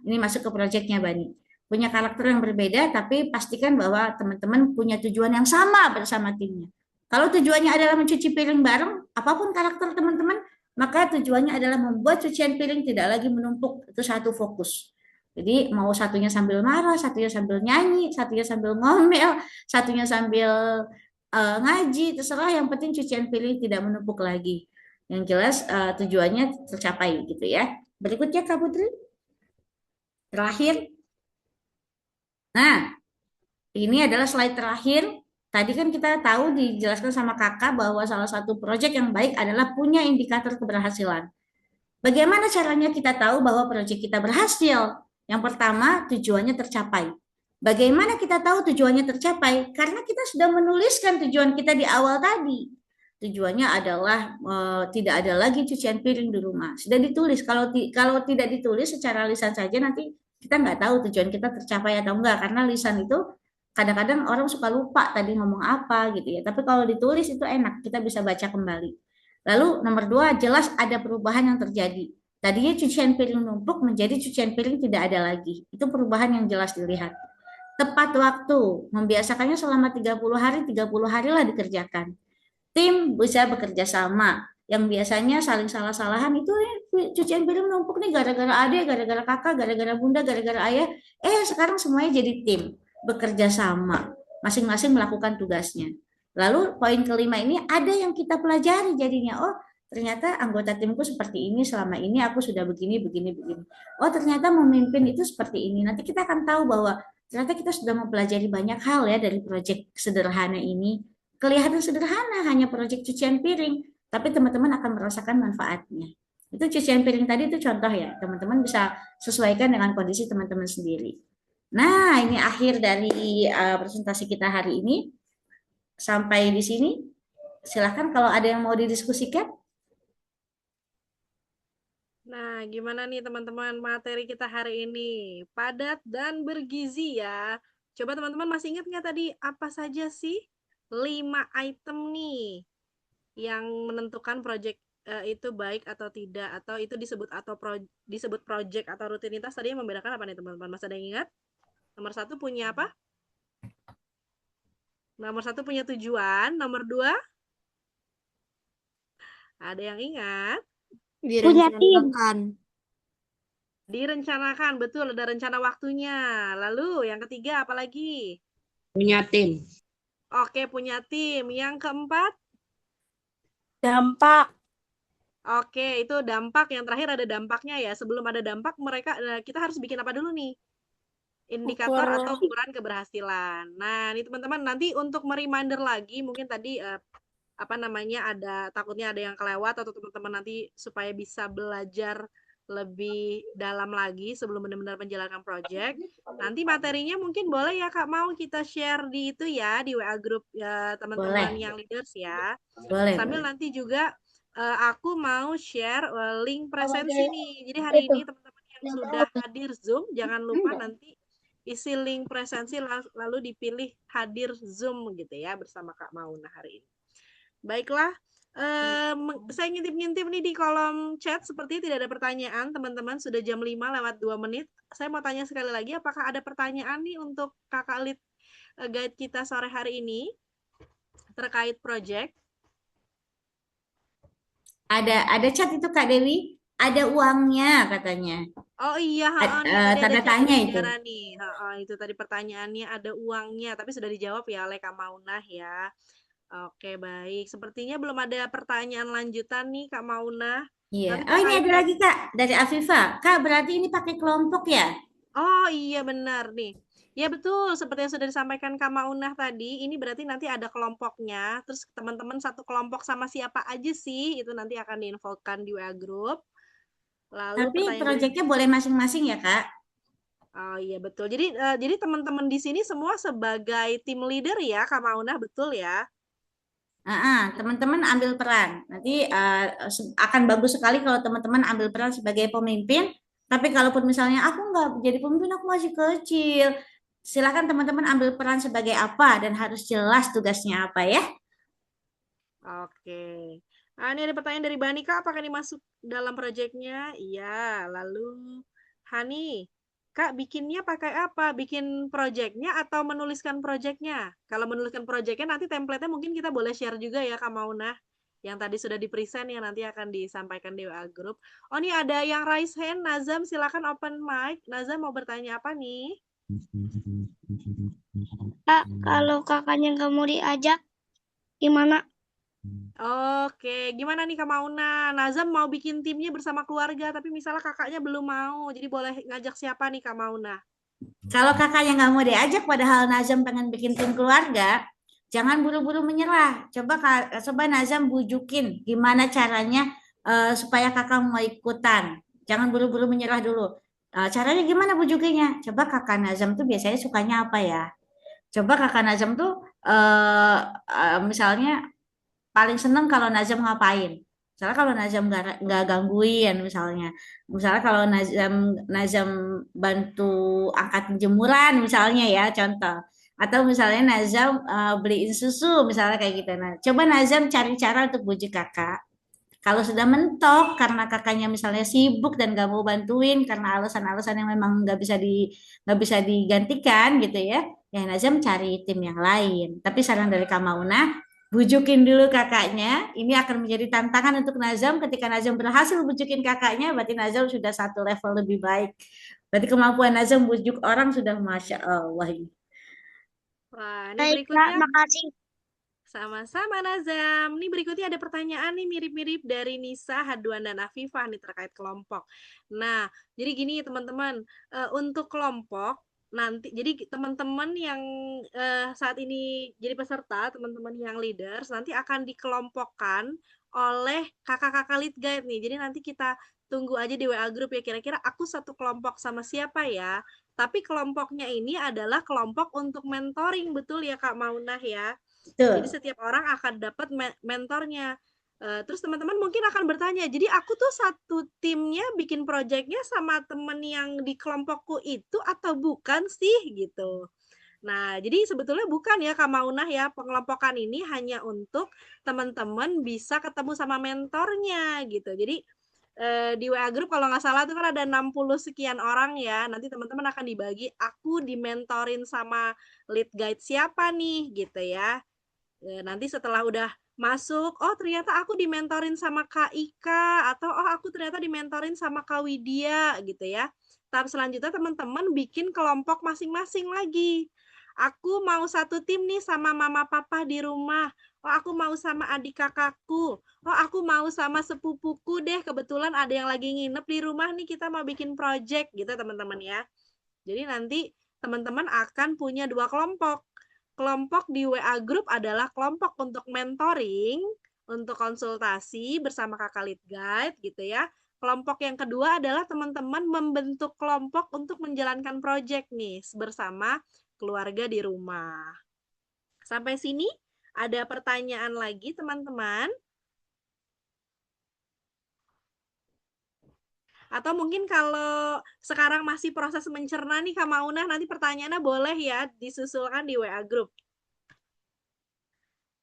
Ini masuk ke proyeknya Bani. Punya karakter yang berbeda, tapi pastikan bahwa teman-teman punya tujuan yang sama bersama timnya. Kalau tujuannya adalah mencuci piring bareng, apapun karakter teman-teman, maka tujuannya adalah membuat cucian piring tidak lagi menumpuk. Itu satu fokus. Jadi mau satunya sambil marah, satunya sambil nyanyi, satunya sambil ngomel, satunya sambil ngaji, terserah. Yang penting cucian piring tidak menumpuk lagi. Yang jelas tujuannya tercapai gitu ya. Berikutnya Kak Putri. Terakhir. Nah, ini adalah slide terakhir. Tadi kan kita tahu dijelaskan sama kakak bahwa salah satu proyek yang baik adalah punya indikator keberhasilan. Bagaimana caranya kita tahu bahwa proyek kita berhasil? Yang pertama, tujuannya tercapai. Bagaimana kita tahu tujuannya tercapai? Karena kita sudah menuliskan tujuan kita di awal tadi. Tujuannya adalah tidak ada lagi cucian piring di rumah. Sudah ditulis. Kalau tidak ditulis secara lisan saja nanti kita nggak tahu tujuan kita tercapai atau enggak. Karena lisan itu kadang-kadang orang suka lupa tadi ngomong apa gitu ya. Tapi kalau ditulis itu enak, kita bisa baca kembali. Lalu nomor 2, jelas ada perubahan yang terjadi. Tadinya cucian piring numpuk menjadi cucian piring tidak ada lagi. Itu perubahan yang jelas dilihat. Tepat waktu, membiasakannya selama 30 hari lah dikerjakan. Tim bisa bekerja sama. Yang biasanya saling salah-salahan itu cucian piring numpuk nih gara-gara adik, gara-gara kakak, gara-gara bunda, gara-gara ayah. Sekarang semuanya jadi tim, bekerja sama, masing-masing melakukan tugasnya. Lalu poin kelima ini ada yang kita pelajari jadinya. Oh, ternyata anggota timku seperti ini, selama ini aku sudah begini, begini, begini. Oh, ternyata memimpin itu seperti ini. Nanti kita akan tahu bahwa ternyata kita sudah mempelajari banyak hal ya dari proyek sederhana ini. Kelihatan sederhana, hanya proyek cucian piring, tapi teman-teman akan merasakan manfaatnya. Itu cucian piring tadi itu contoh ya, teman-teman bisa sesuaikan dengan kondisi teman-teman sendiri. Nah, ini akhir dari presentasi kita hari ini. Sampai di sini. Silahkan kalau ada yang mau didiskusikan. Nah, gimana nih teman-teman materi kita hari ini? Padat dan bergizi ya. Coba teman-teman masih ingat nggak tadi apa saja sih 5 item nih yang menentukan proyek itu baik atau tidak, atau itu disebut disebut proyek atau rutinitas. Tadi yang membedakan apa nih teman-teman? Masih ada yang ingat? Nomor 1 punya apa? Nomor 1 punya tujuan, nomor 2 ada yang ingat? Direncanakan. Direncanakan, betul, ada rencana waktunya. Lalu yang ketiga apa lagi? Punya tim. Oke, punya tim. Yang keempat? Dampak. Oke, itu dampak. Yang terakhir ada dampaknya ya. Sebelum ada dampak, kita harus bikin apa dulu nih? Indikator atau ukuran keberhasilan. Nah, ini teman-teman nanti untuk mereminder lagi, mungkin tadi takutnya ada yang kelewat atau teman-teman nanti supaya bisa belajar lebih dalam lagi sebelum benar-benar menjalankan project. Nanti materinya mungkin boleh ya Kak, mau kita share di itu ya, di WA group ya, teman-teman yang leaders ya. Boleh. Sambil nanti juga aku mau share link presensi nih. Jadi hari ini teman-teman yang sudah hadir Zoom, jangan lupa nanti isi link presensi lalu dipilih hadir Zoom gitu ya bersama Kak Mauna hari ini. Baiklah, saya ngintip-ngintip nih di kolom chat seperti tidak ada pertanyaan teman-teman, sudah jam 5 lewat 2 menit. Saya mau tanya sekali lagi, apakah ada pertanyaan nih untuk kakak lead guide kita sore hari ini terkait project? Ada chat itu Kak Dewi, ada uangnya katanya. Oh iya, tanda tanya itu. Nih. Itu tadi pertanyaannya ada uangnya, tapi sudah dijawab ya oleh Kak Maunah ya. Oke, baik. Sepertinya belum ada pertanyaan lanjutan nih Kak Maunah. Iya. Oh, ini ada lagi Kak dari Afifa. Kak, berarti ini pakai kelompok ya? Oh iya benar nih. Ya betul, seperti yang sudah disampaikan Kak Maunah tadi, ini berarti nanti ada kelompoknya. Terus teman-teman satu kelompok sama siapa aja sih? Itu nanti akan diinfokan di WA group. Lalu tapi proyeknya boleh masing-masing ya Kak? Oh iya betul. Jadi teman-teman di sini semua sebagai tim leader ya Kak Maunah, betul ya? Teman-teman ambil peran. Nanti akan bagus sekali kalau teman-teman ambil peran sebagai pemimpin. Tapi kalaupun misalnya aku nggak jadi pemimpin, aku masih kecil. Silakan teman-teman ambil peran sebagai apa dan harus jelas tugasnya apa ya. Oke. Nah, ini ada pertanyaan dari Bani, Kak, apakah ini masuk dalam proyeknya? Iya. Lalu Hani, Kak, bikinnya pakai apa? Bikin proyeknya atau menuliskan proyeknya? Kalau menuliskan proyeknya nanti template-nya mungkin kita boleh share juga ya Kak Maunah. Yang tadi sudah di-present yang nanti akan disampaikan di WA group. Oh, ini ada yang raise hand. Nazam, silakan open mic. Nazam mau bertanya apa nih? Kak, kalau kakaknya nggak mau diajak, gimana? Oke, gimana nih Kak Mauna? Nazam mau bikin timnya bersama keluarga, tapi misalnya kakaknya belum mau. Jadi boleh ngajak siapa nih Kak Mauna? Kalau kakaknya nggak mau diajak, padahal Nazam pengen bikin tim keluarga, jangan buru-buru menyerah. Coba Nazam bujukin gimana caranya supaya kakak mau ikutan. Jangan buru-buru menyerah dulu. Caranya gimana bujukinnya? Coba kakak Nazam tuh biasanya sukanya apa ya? Coba kakak Nazam tuh misalnya paling seneng kalau Nazam ngapain? Misalnya kalau Nazam nggak gangguin misalnya kalau Nazam bantu angkat jemuran misalnya ya contoh, atau misalnya Nazam beliin susu misalnya kayak gitu. Nah, coba Nazam cari cara untuk bujuk kakak. Kalau sudah mentok karena kakaknya misalnya sibuk dan gak mau bantuin karena alasan-alasan yang memang nggak bisa digantikan gitu ya, ya Nazam cari tim yang lain. Tapi saran dari Kak Mauna, bujukin dulu kakaknya. Ini akan menjadi tantangan untuk Nazam. Ketika Nazam berhasil bujukin kakaknya, berarti Nazam sudah satu level lebih baik. Berarti kemampuan Nazam bujuk orang sudah Masya Allah. Wah, ini Baik, berikutnya. Kak, makasih. Sama-sama Nazam. Nih berikutnya ada pertanyaan nih mirip-mirip dari Nisa, Haduan, dan Afifah nih terkait kelompok. Nah, jadi gini teman-teman, untuk kelompok nanti, jadi teman-teman yang saat ini jadi peserta, teman-teman yang leaders, nanti akan dikelompokkan oleh kakak-kakak lead guide nih. Jadi nanti kita tunggu aja di WA group ya, kira-kira aku satu kelompok sama siapa ya. Tapi kelompoknya ini adalah kelompok untuk mentoring, betul ya Kak Maunah ya. Jadi Betul. setiap orang akan dapat mentornya. Terus teman-teman mungkin akan bertanya, jadi aku tuh satu timnya bikin proyeknya sama temen yang di kelompokku itu atau bukan sih gitu. Nah, jadi sebetulnya bukan ya Kak Maunah ya, pengelompokan ini hanya untuk teman-teman bisa ketemu sama mentornya gitu. Jadi di WA group kalau nggak salah itu kan ada 60 sekian orang ya. Nanti teman-teman akan dibagi, aku dimentorin sama lead guide siapa nih gitu ya. Nanti setelah udah masuk, oh ternyata aku dimentorin sama Kak Ika, atau oh aku ternyata dimentorin sama Kak Widya gitu ya. Tahap selanjutnya teman-teman bikin kelompok masing-masing lagi. Aku mau satu tim nih sama mama papa di rumah. Oh aku mau sama adik kakakku. Oh aku mau sama sepupuku deh. Kebetulan ada yang lagi nginep di rumah nih, kita mau bikin project gitu teman-teman ya. Jadi nanti teman-teman akan punya dua kelompok. Kelompok di WA Group adalah kelompok untuk mentoring, untuk konsultasi bersama kakak lead guide gitu ya. Kelompok yang kedua adalah teman-teman membentuk kelompok untuk menjalankan project nih bersama keluarga di rumah. Sampai sini ada pertanyaan lagi teman-teman? Atau mungkin kalau sekarang masih proses mencerna nih Kak Maunah, nanti pertanyaannya boleh ya disusulkan di WA Group.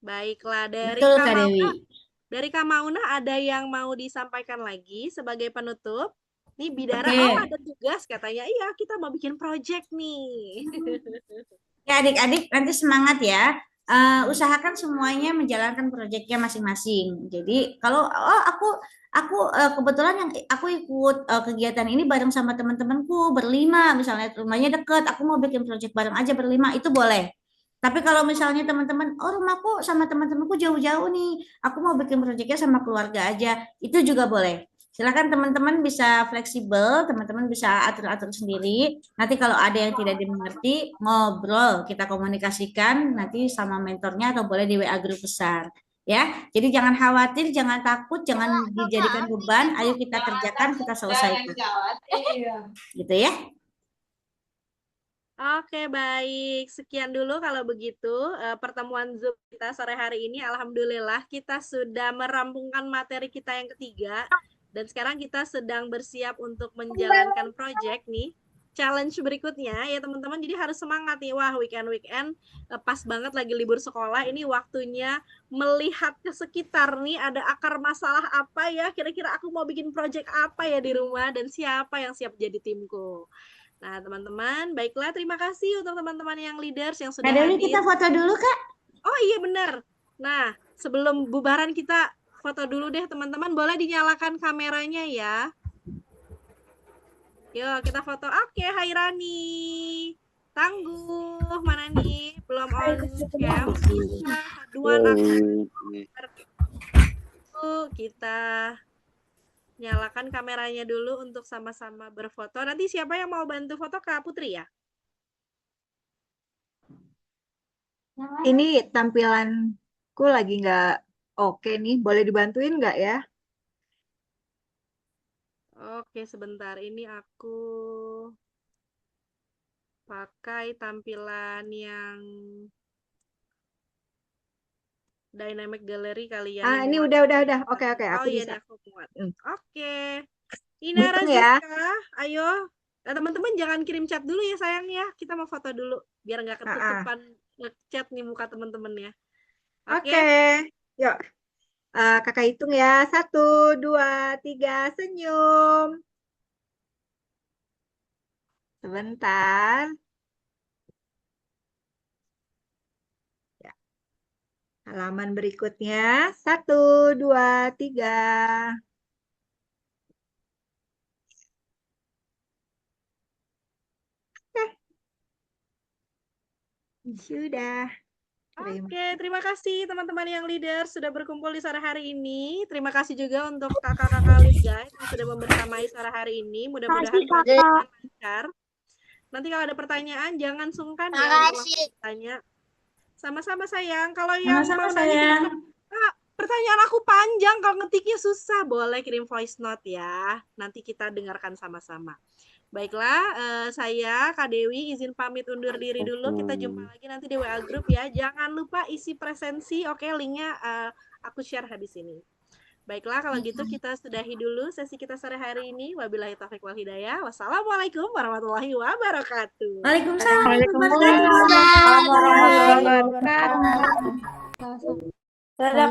Baiklah, Betul, Kak Dewi. dari Kak Maunah ada yang mau disampaikan lagi sebagai penutup? Nih Bidara, Oke. oh ada tugas katanya, iya kita mau bikin project nih. Ya adik-adik nanti semangat ya. Usahakan semuanya menjalankan proyeknya masing-masing. Jadi kalau aku kebetulan yang aku ikut kegiatan ini bareng sama teman-temanku berlima, misalnya rumahnya deket, aku mau bikin proyek bareng aja berlima itu boleh. Tapi kalau misalnya teman-teman, oh rumahku sama teman-temanku jauh-jauh nih, aku mau bikin proyeknya sama keluarga aja, itu juga boleh. Silakan teman-teman bisa fleksibel, teman-teman bisa atur-atur sendiri. Nanti kalau ada yang tidak dimengerti, ngobrol, kita komunikasikan nanti sama mentornya atau boleh di WA grup besar. Ya, jadi jangan khawatir, jangan takut, jangan dijadikan beban. Ayo kita kerjakan, kita selesaikan. Gitu ya. Oke, baik. Sekian dulu kalau begitu pertemuan Zoom kita sore hari ini. Alhamdulillah kita sudah merampungkan materi kita yang ketiga. Dan sekarang kita sedang bersiap untuk menjalankan project nih. Challenge berikutnya ya teman-teman. Jadi harus semangat nih. Wah, weekend-weekend pas banget lagi libur sekolah. Ini waktunya melihat ke sekitar nih. Ada akar masalah apa ya? Kira-kira aku mau bikin project apa ya di rumah. Dan siapa yang siap jadi timku. Nah, teman-teman, baiklah terima kasih untuk teman-teman yang leaders yang sudah Kak Dewi, hadir. kita foto dulu, Kak. Oh iya benar. Nah, sebelum bubaran kita foto dulu deh teman-teman. Boleh dinyalakan kameranya ya. Yuk kita foto. Oke, hai Rani. Tangguh, mana nih? Belum on cam. Haduan kita nyalakan kameranya dulu untuk sama-sama berfoto. Nanti siapa yang mau bantu foto, Kak Putri ya? Ini tampilanku lagi nggak oke nih. Boleh dibantuin nggak ya? Oke, sebentar. Ini aku pakai tampilan yang dynamic gallery kali ya. Ini muat. udah. Oke. Oh Aku iya, bisa. nih aku muat. Oke. Hitung Inara ya. Zika, ayo. Nah, teman-teman jangan kirim chat dulu ya sayang ya. Kita mau foto dulu biar nggak ketutupan ngechat nih muka teman-teman ya. Oke. Yuk. Kakak hitung ya. 1, 2, 3, senyum. Sebentar. Ya. Halaman berikutnya. 1, 2, 3. Oke. Sudah. Oke, terima kasih teman-teman yang leader sudah berkumpul di sore hari ini. Terima kasih juga untuk kakak-kakak lead guide yang sudah membersamai sore hari ini. Mudah-mudahan pelajarannya lancar. Nanti kalau ada pertanyaan jangan sungkan ya untuk langsung bertanya. Sama-sama sayang. Kalau yang Sama-sama, mau nanya sayang. pertanyaan aku panjang, kalau ngetiknya susah, boleh kirim voice note ya. Nanti kita dengarkan sama-sama. Baiklah, saya Kak Dewi izin pamit undur diri dulu. Kita jumpa lagi nanti di WA Group ya. Jangan lupa isi presensi. Oke, linknya aku share habis ini. Baiklah, kalau gitu kita sudahi dulu sesi kita sore hari ini. Wabillahi taufiq wal hidayah. Wassalamualaikum warahmatullahi wabarakatuh. Waalaikumsalam. Waalaikumsalam warahmatullahi wabarakatuh. Dadah.